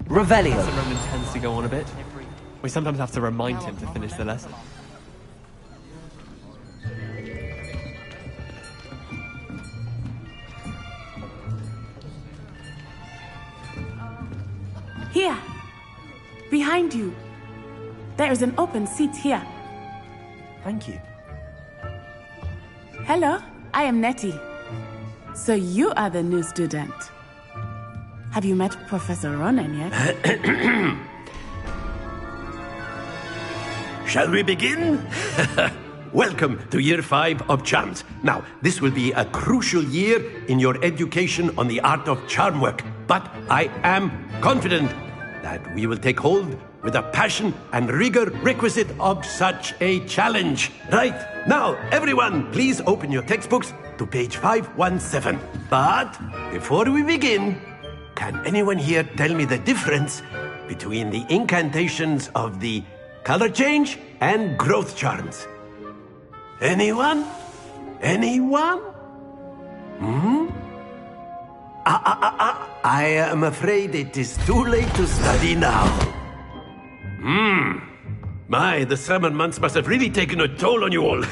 Revelio. Professor Roman tends to go on a bit. We sometimes have to remind him to finish the lesson. Here. Behind you. There is an open seat here. Thank you. Hello, I am Nettie. So you are the new student. Have you met Professor Ronan yet? Shall we begin? Welcome to Year 5 of Charms. Now, this will be a crucial year in your education on the art of charm work, but I am confident that we will take hold with the passion and rigor requisite of such a challenge. Right, now, everyone, please open your textbooks to page 517. But before we begin, can anyone here tell me the difference between the incantations of the color change and growth charms? Anyone? Anyone? I am afraid it is too late to study now. My, the summer months must have really taken a toll on you all.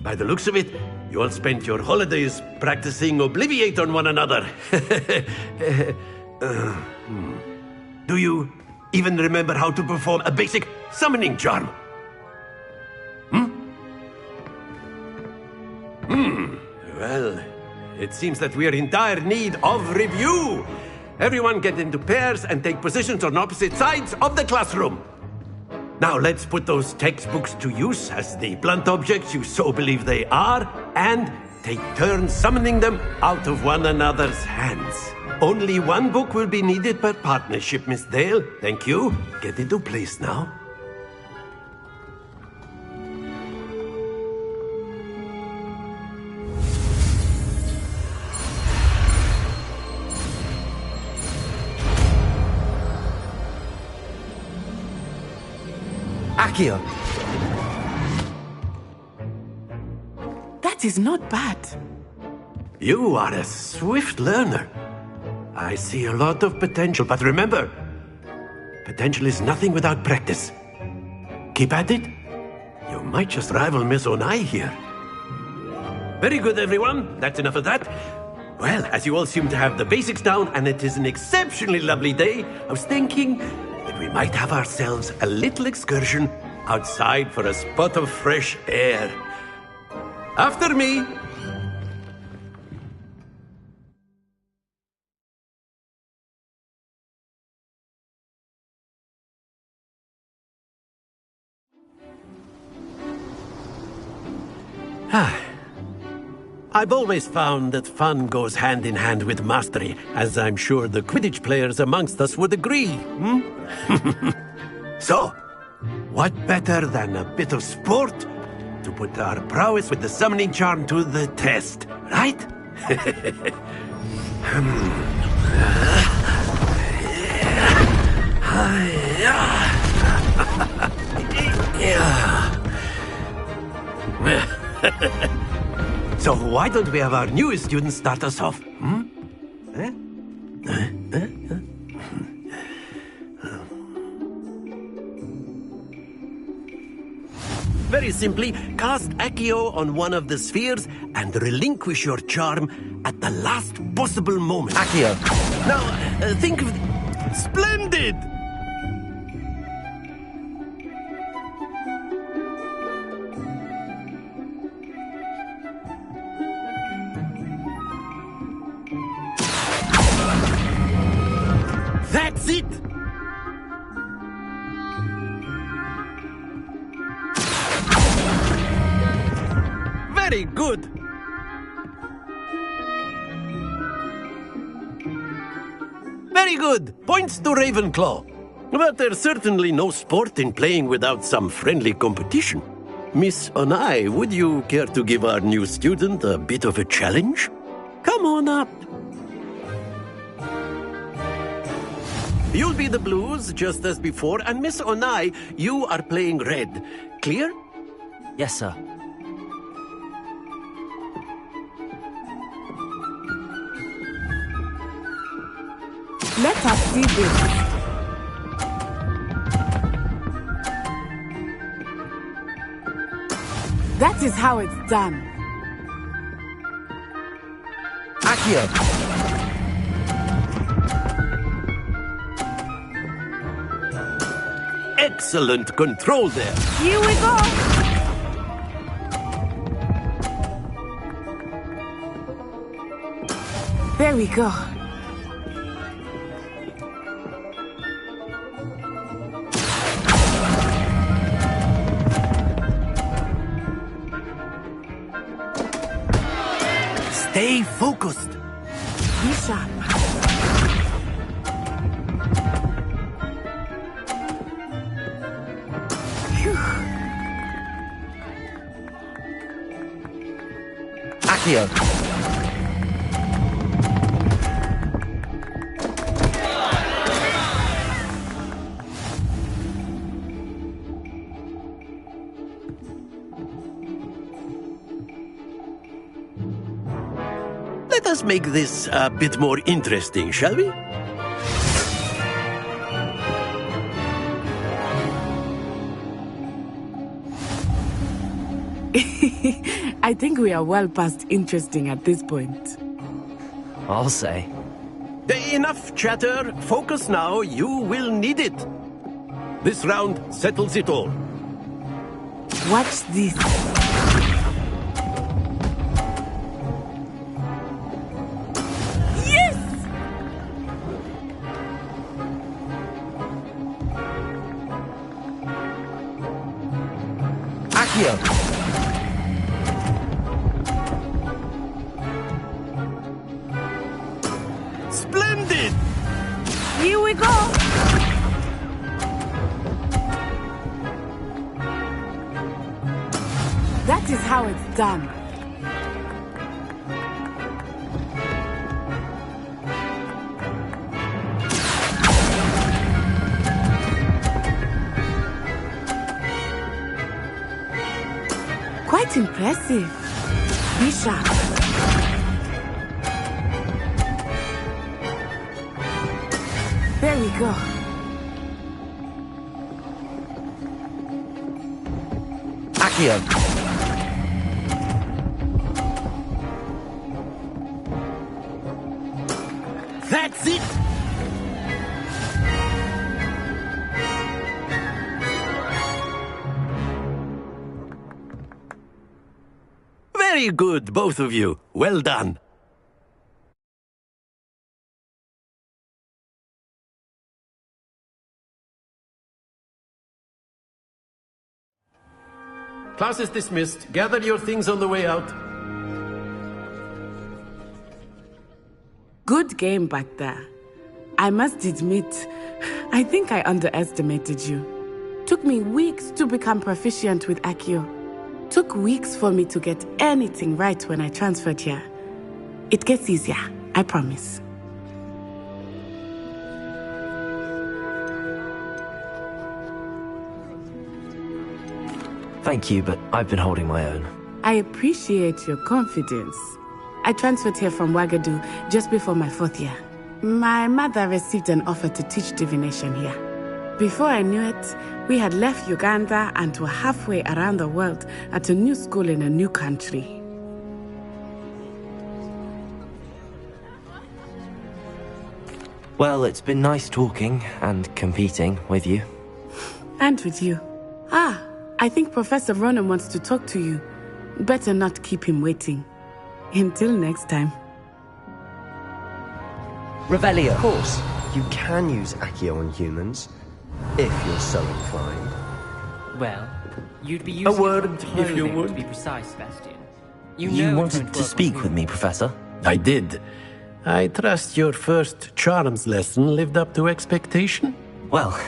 By the looks of it, you all spent your holidays practicing Obliviate on one another. Do you even remember how to perform a basic summoning charm? Well, it seems that we are in dire need of review. Everyone get into pairs and take positions on opposite sides of the classroom. Now let's put those textbooks to use as the blunt objects you so believe they are, and take turns summoning them out of one another's hands. Only one book will be needed per partnership, Miss Dale. Thank you. Get into place now. Accio. That is not bad. You are a swift learner. I see a lot of potential, but remember, potential is nothing without practice. Keep at it. You might just rival Miss Onai here. Very good, everyone. That's enough of that. Well, as you all seem to have the basics down, and it is an exceptionally lovely day, I was thinking that we might have ourselves a little excursion outside for a spot of fresh air. After me. I've always found that fun goes hand in hand with mastery, as I'm sure the Quidditch players amongst us would agree. So, what better than a bit of sport to put our prowess with the summoning charm to the test, right? So why don't we have our newest student start us off? Very simply, cast Accio on one of the spheres and relinquish your charm at the last possible moment. Accio. Now, think of... Splendid! That's it! Very good! Very good! Points to Ravenclaw. But there's certainly no sport in playing without some friendly competition. Miss Onai, would you care to give our new student a bit of a challenge? Come on up. You'll be the blues, just as before, and Miss Onai, you are playing red. Clear? Yes, sir. Let us see this. That is how it's done. Accio. Excellent control there. Here we go. There we go. Stay focused. Be sharp. Accio. Let us make this a bit more interesting, shall we? I think we are well past interesting at this point. I'll say. Enough chatter. Focus now. You will need it. This round settles it all. Watch this. Yes! Accio. Splendid! Here we go! That is how it's done. Quite impressive. Be sharp. There we go. Accio. That's it! Very good, both of you. Well done. Class is dismissed. Gather your things on the way out. Good game back there. I must admit, I think I underestimated you. Took me weeks to become proficient with Accio. Took weeks for me to get anything right when I transferred here. It gets easier, I promise. Thank you, but I've been holding my own. I appreciate your confidence. I transferred here from Wagadu just before my 4th year. My mother received an offer to teach divination here. Before I knew it, we had left Uganda and were halfway around the world at a new school in a new country. Well, it's been nice talking and competing with you. And with you. I think Professor Ronan wants to talk to you. Better not keep him waiting. Until next time. Revelio. Of course, you can use Accio on humans, if you're so inclined. Well, you'd be using a word, it if you would. to be precise, Sebastian. You wanted to speak with me, Professor? I did. I trust your first charms lesson lived up to expectation? Well,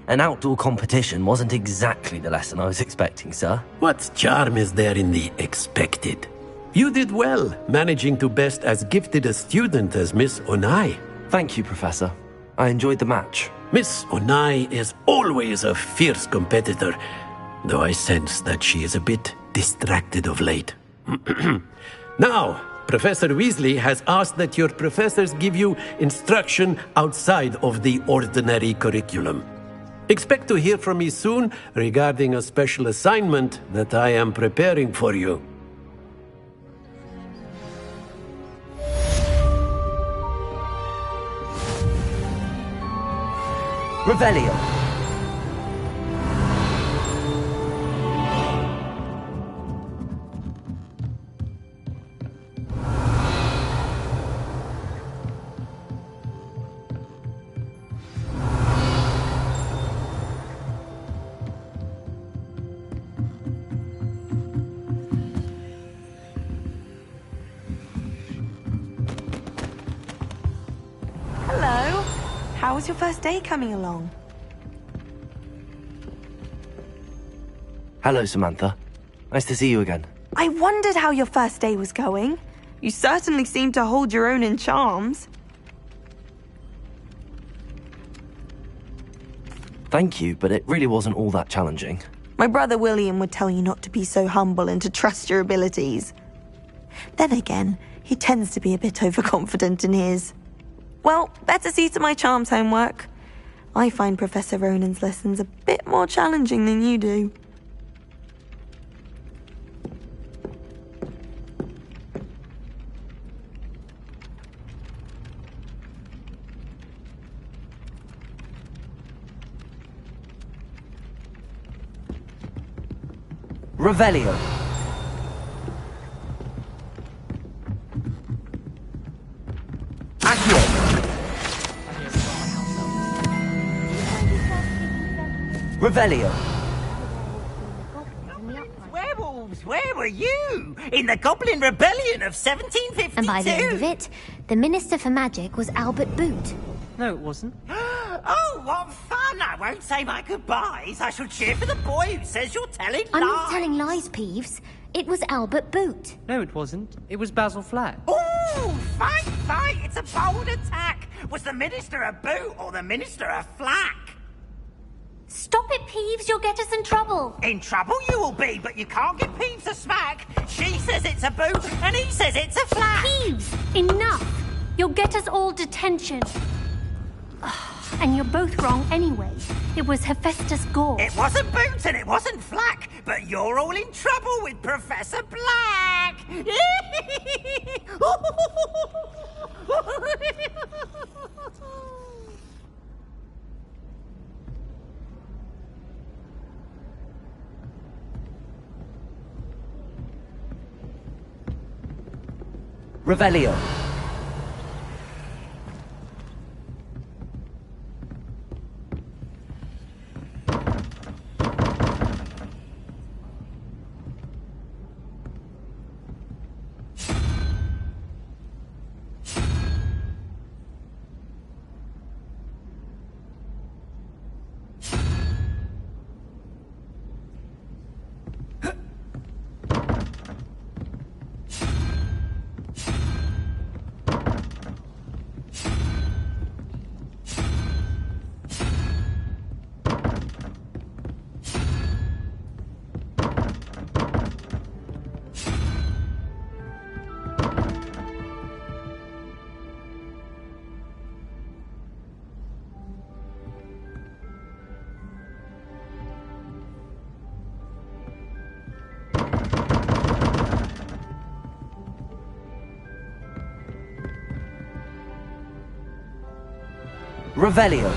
an outdoor competition wasn't exactly the lesson I was expecting, sir. What charm is there in the expected? You did well, managing to best as gifted a student as Miss Onai. Thank you, Professor. I enjoyed the match. Miss Onai is always a fierce competitor, though I sense that she is a bit distracted of late. Now, Professor Weasley has asked that your professors give you instruction outside of the ordinary curriculum. Expect to hear from me soon regarding a special assignment that I am preparing for you. Revelio. Hello. How was your first day coming along? Hello, Samantha. Nice to see you again. I wondered how your first day was going. You certainly seem to hold your own in charms. Thank you, but it really wasn't all that challenging. My brother William would tell you not to be so humble and to trust your abilities. Then again, he tends to be a bit overconfident in his. Well, better see to my charms homework. I find Professor Ronan's lessons a bit more challenging than you do. Revelio. Accio. Revelio. Werewolves, where were you? In the Goblin Rebellion of 1752? And by the end of it, the Minister for Magic was Albert Boot. No, it wasn't. Oh, what fun! I won't say my goodbyes. I shall cheer for the boy who says you're telling lies. I'm not telling lies, Peeves. It was Albert Boot. No, it wasn't. It was Basil Flack. Ooh, fight, fight! It's a bold attack. Was the Minister a boot or the Minister a flack? Stop it, Peeves. You'll get us in trouble. In trouble you will be, but you can't give Peeves a smack. She says it's a boot, and he says it's a flack. Peeves, enough. You'll get us all detention. And you're both wrong anyway. It was Hephaestus Gore. It wasn't Boot and it wasn't Flack, but you're all in trouble with Professor Black. Revelio. Revelio.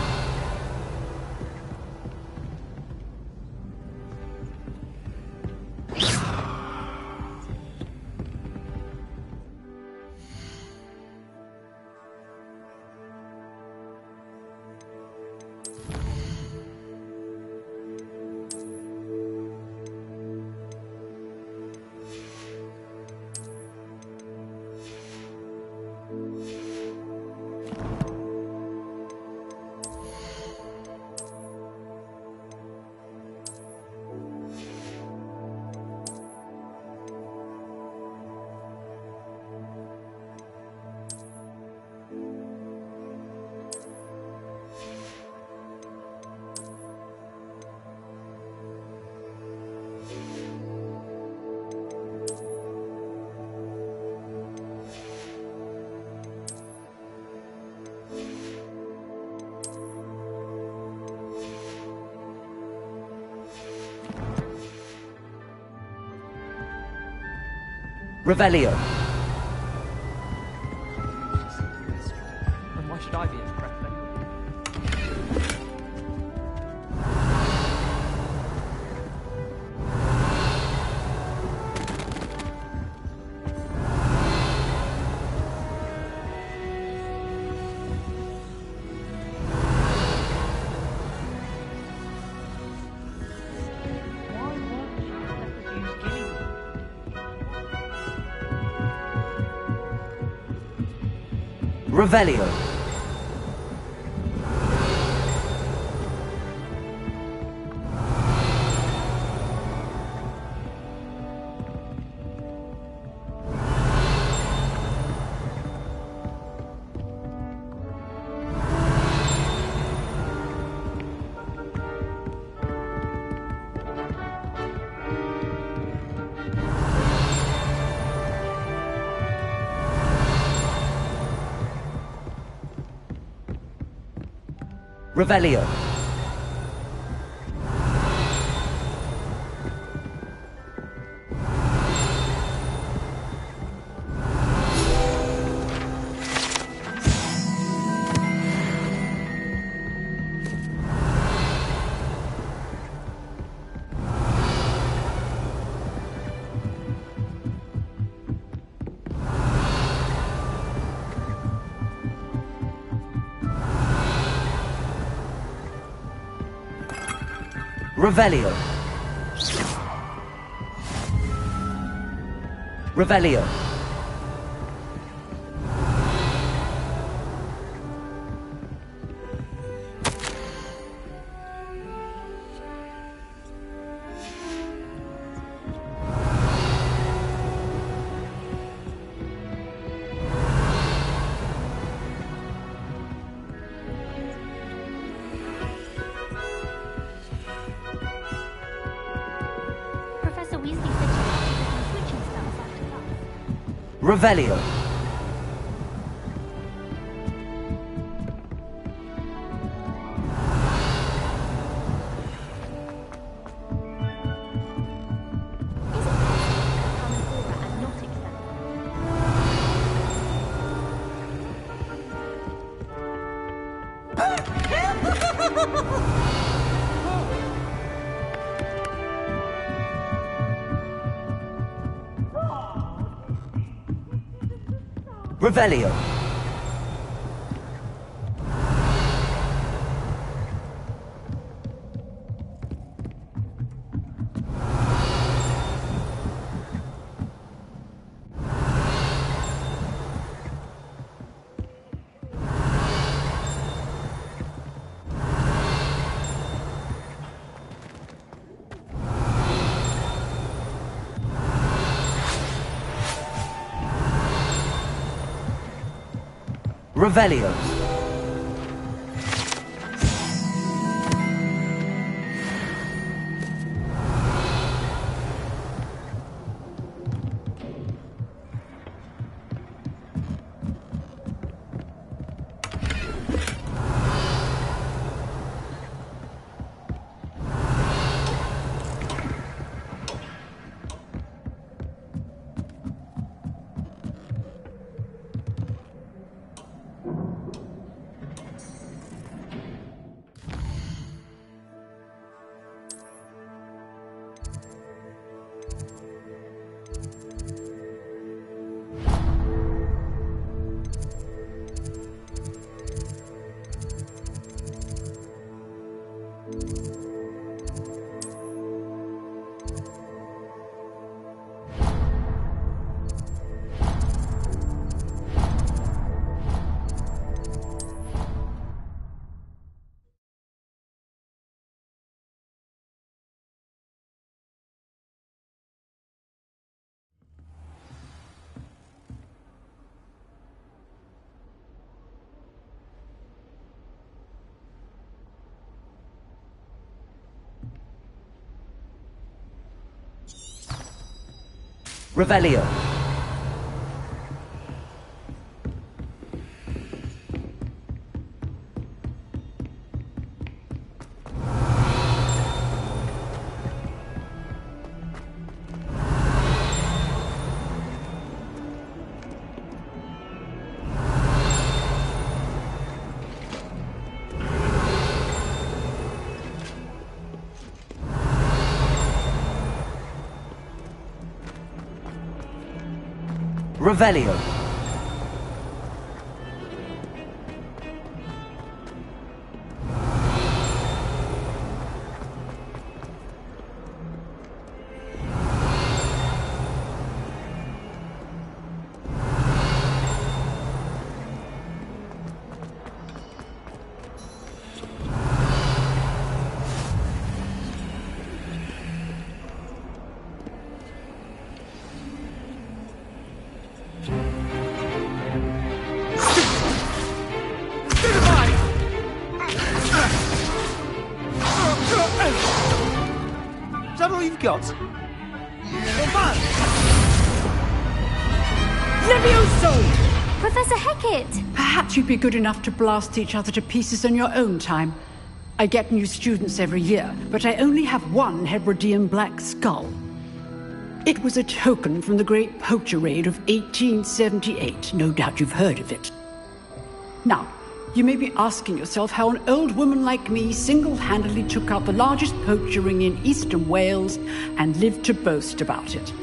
Revelio. And why should I be impressed anyway? Revelio. Revelio. Revelio. Revelio. Revelio. Revelio. Revelio. Revelio. Revelio. Is that all you've got? Levioso! Professor Hecat! Perhaps you'd be good enough to blast each other to pieces in your own time. I get new students every year, but I only have one Hebridean black skull. It was a token from the Great Poacher Raid of 1878. No doubt you've heard of it. Now, you may be asking yourself how an old woman like me single-handedly took out the largest poacher ring in eastern Wales and lived to boast about it.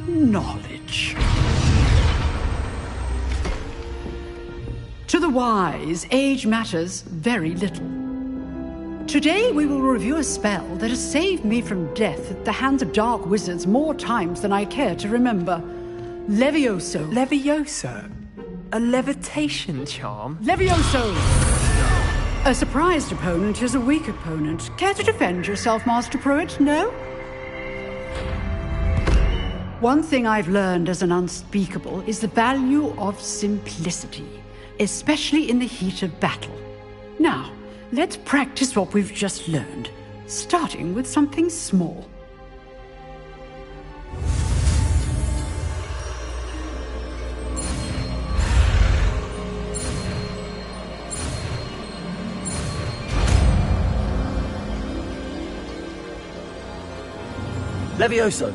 Knowledge. To the wise, age matters very little. Today we will review a spell that has saved me from death at the hands of dark wizards more times than I care to remember. Levioso. Levioso? A levitation charm? Levioso! A surprised opponent is a weak opponent. Care to defend yourself, Master Pruitt? No? One thing I've learned as an unspeakable is the value of simplicity, especially in the heat of battle. Now, let's practice what we've just learned, starting with something small. Levioso.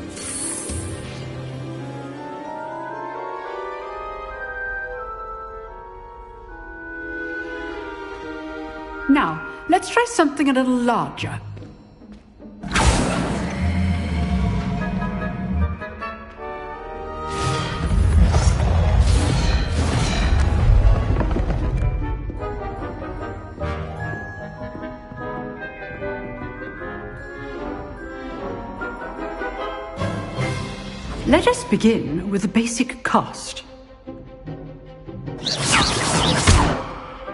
Now, let's try something a little larger. Let us begin with the basic cast.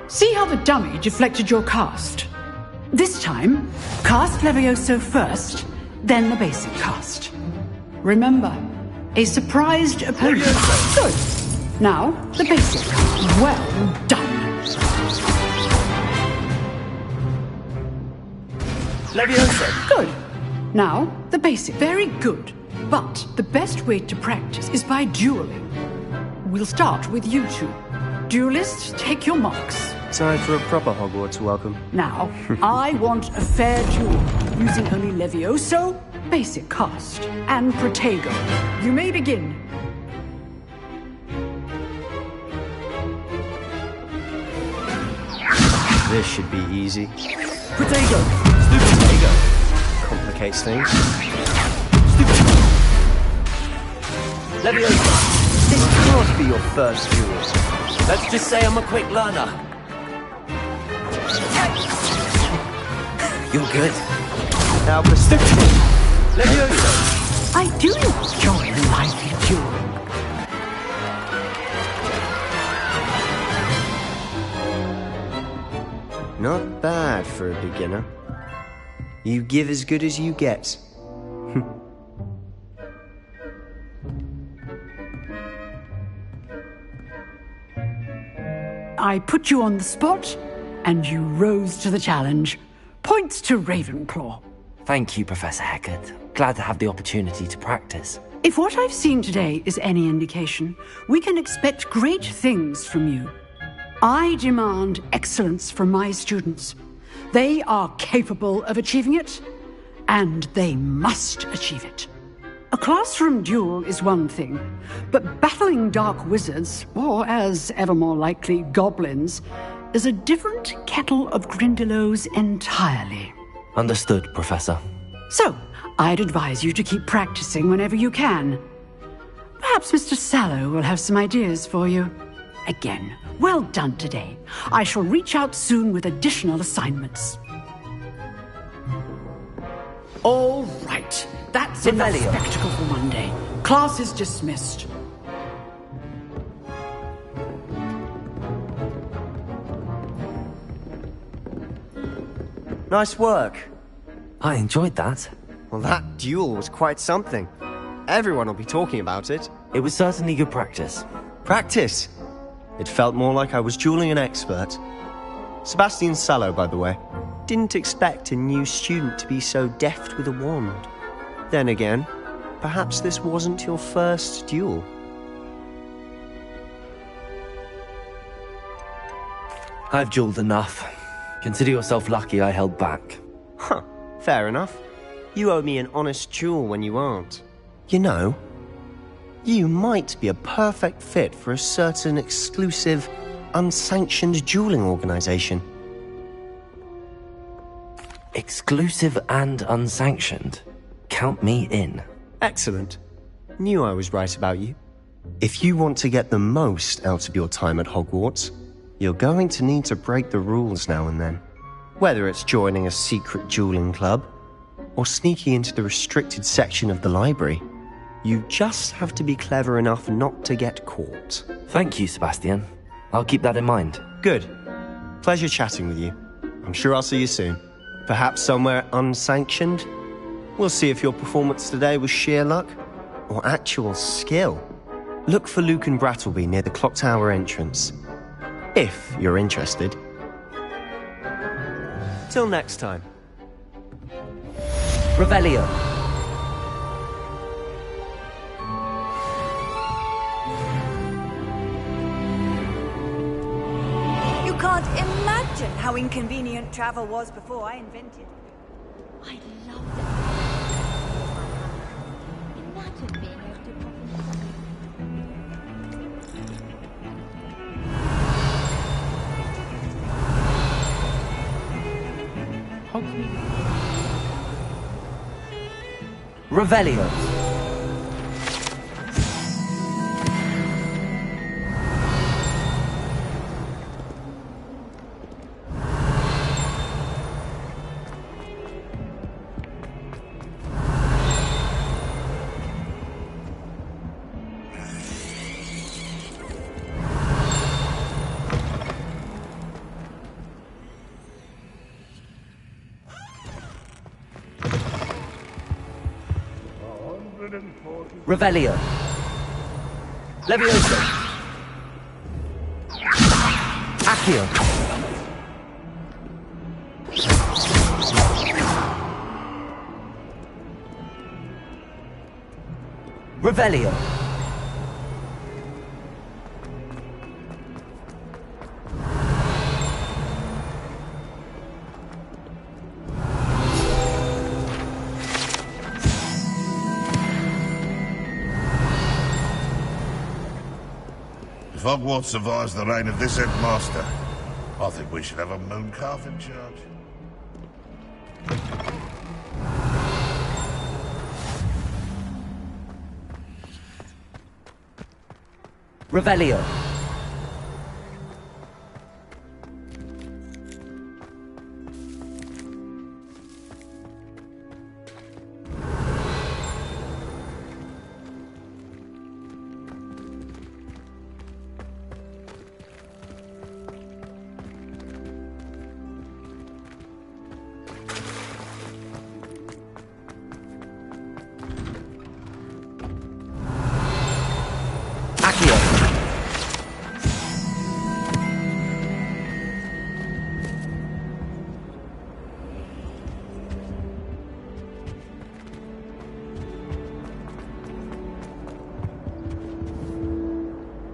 See how the dummy deflected your cast? This time, cast Levioso first, then the basic cast. Remember, a surprised opponent. Good. Now, the basic. Well done. Levioso. Good. Now, the basic. Very good. But the best way to practice is by dueling. We'll start with you two. Duelists, take your marks. Time for a proper Hogwarts welcome. Now, I want a fair duel, using only Levioso, basic cast, and Protego. You may begin. This should be easy. Protego. Stupid Protego. Complicates things. Stupid. Levioso, this can't be your first duel. Let's just say I'm a quick learner. You're good. Now for stupid. Levioso. I do enjoy the lively duel. Not bad for a beginner. You give as good as you get. I put you on the spot, and you rose to the challenge. Points to Ravenclaw. Thank you, Professor Hecat. Glad to have the opportunity to practice. If what I've seen today is any indication, we can expect great things from you. I demand excellence from my students. They are capable of achieving it, and they must achieve it. A classroom duel is one thing, but battling dark wizards, or as ever more likely, goblins, is a different kettle of Grindylows entirely. Understood, Professor. So, I'd advise you to keep practicing whenever you can. Perhaps Mr. Sallow will have some ideas for you. Again, well done today. I shall reach out soon with additional assignments. All right. That's enough spectacle for one day. Class is dismissed. Nice work. I enjoyed that. Well, that duel was quite something. Everyone will be talking about it. It was certainly good practice. Practice? It felt more like I was dueling an expert. Sebastian Sallow, by the way. Didn't expect a new student to be so deft with a wand. Then again, perhaps this wasn't your first duel. I've dueled enough. Consider yourself lucky I held back. Huh, fair enough. You owe me an honest duel when you aren't. You know, you might be a perfect fit for a certain exclusive, unsanctioned dueling organization. Exclusive and unsanctioned? Count me in. Excellent. Knew I was right about you. If you want to get the most out of your time at Hogwarts, you're going to need to break the rules now and then. Whether it's joining a secret dueling club, or sneaking into the restricted section of the library, you just have to be clever enough not to get caught. Thank you, Sebastian. I'll keep that in mind. Good. Pleasure chatting with you. I'm sure I'll see you soon. Perhaps somewhere unsanctioned? We'll see if your performance today was sheer luck or actual skill. Look for Luke and Brattleby near the clock tower entrance. If you're interested. Till next time. Revelio. You can't imagine how inconvenient travel was before I invented. I love that. Imagine being able to... Revelio. Revelio. Levioso. Accio. Revelio. If Hogwarts survives the reign of this headmaster, I think we should have a moon calf in charge. Revelio.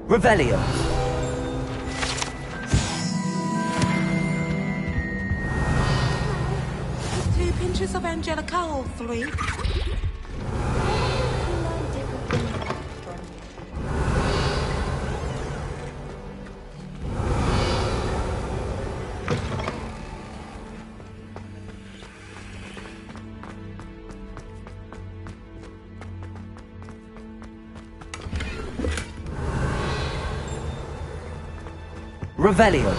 Revelio. 2 pinches of Angelica, 3. Revelio.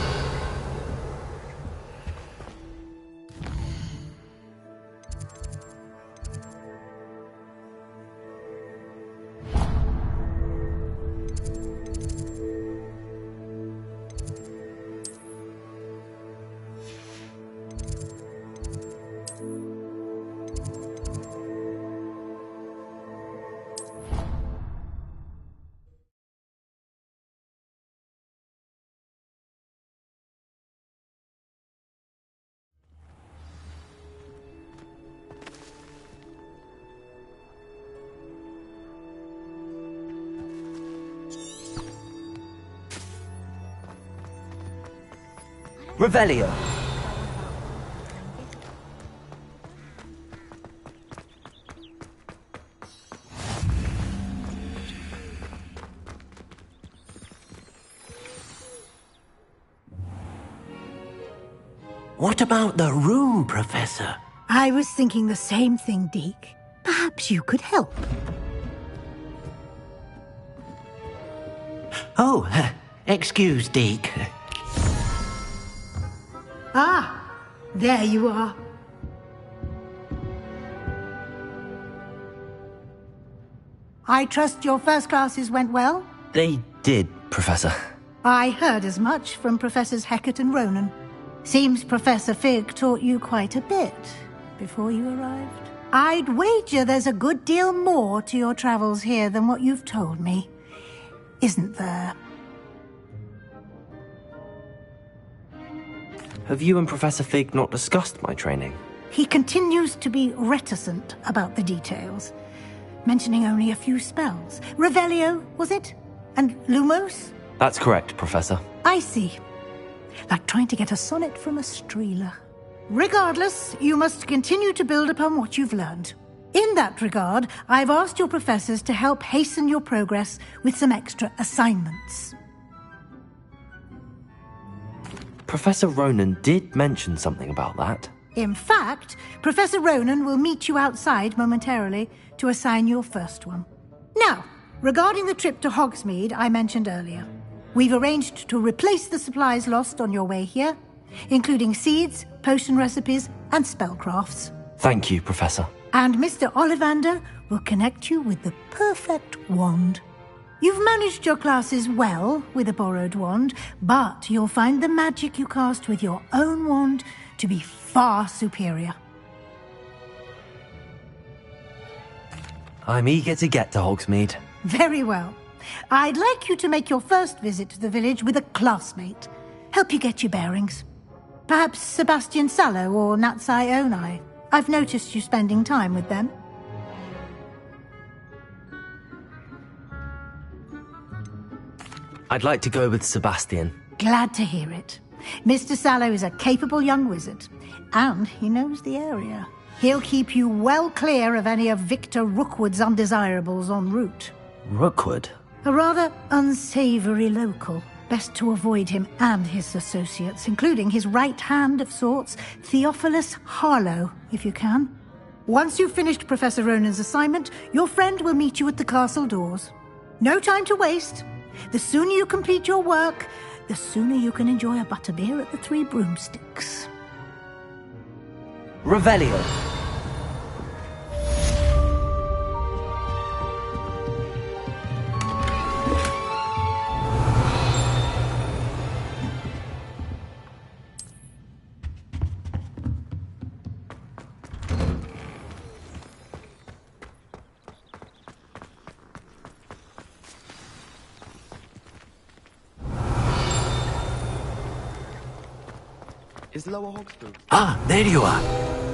Revelio. What about the room, Professor? I was thinking the same thing, Deke. Perhaps you could help. Oh, excuse, Deke. Ah, there you are. I trust your first classes went well? They did, Professor. I heard as much from Professors Hecat and Ronan. Seems Professor Fig taught you quite a bit before you arrived. I'd wager there's a good deal more to your travels here than what you've told me. Isn't there? Have you and Professor Fig not discussed my training? He continues to be reticent about the details, mentioning only a few spells. Revelio, was it? And Lumos? That's correct, Professor. I see. Like trying to get a sonnet from a streeler. Regardless, you must continue to build upon what you've learned. In that regard, I've asked your professors to help hasten your progress with some extra assignments. Professor Ronan did mention something about that. In fact, Professor Ronan will meet you outside momentarily to assign your first one. Now, regarding the trip to Hogsmeade I mentioned earlier, we've arranged to replace the supplies lost on your way here, including seeds, potion recipes, and spellcrafts. Thank you, Professor. And Mr. Ollivander will connect you with the perfect wand. You've managed your classes well with a borrowed wand, but you'll find the magic you cast with your own wand to be far superior. I'm eager to get to Hogsmeade. Very well. I'd like you to make your first visit to the village with a classmate. Help you get your bearings. Perhaps Sebastian Sallow or Natsai Onai. I've noticed you spending time with them. I'd like to go with Sebastian. Glad to hear it. Mr. Sallow is a capable young wizard, and he knows the area. He'll keep you well clear of any of Victor Rookwood's undesirables en route. Rookwood? A rather unsavory local. Best to avoid him and his associates, including his right hand of sorts, Theophilus Harlow, if you can. Once you've finished Professor Ronan's assignment, your friend will meet you at the castle doors. No time to waste. The sooner you complete your work, the sooner you can enjoy a butterbeer at the Three Broomsticks. Revelio. Is Lower Hogsmeade? Ah, there you are.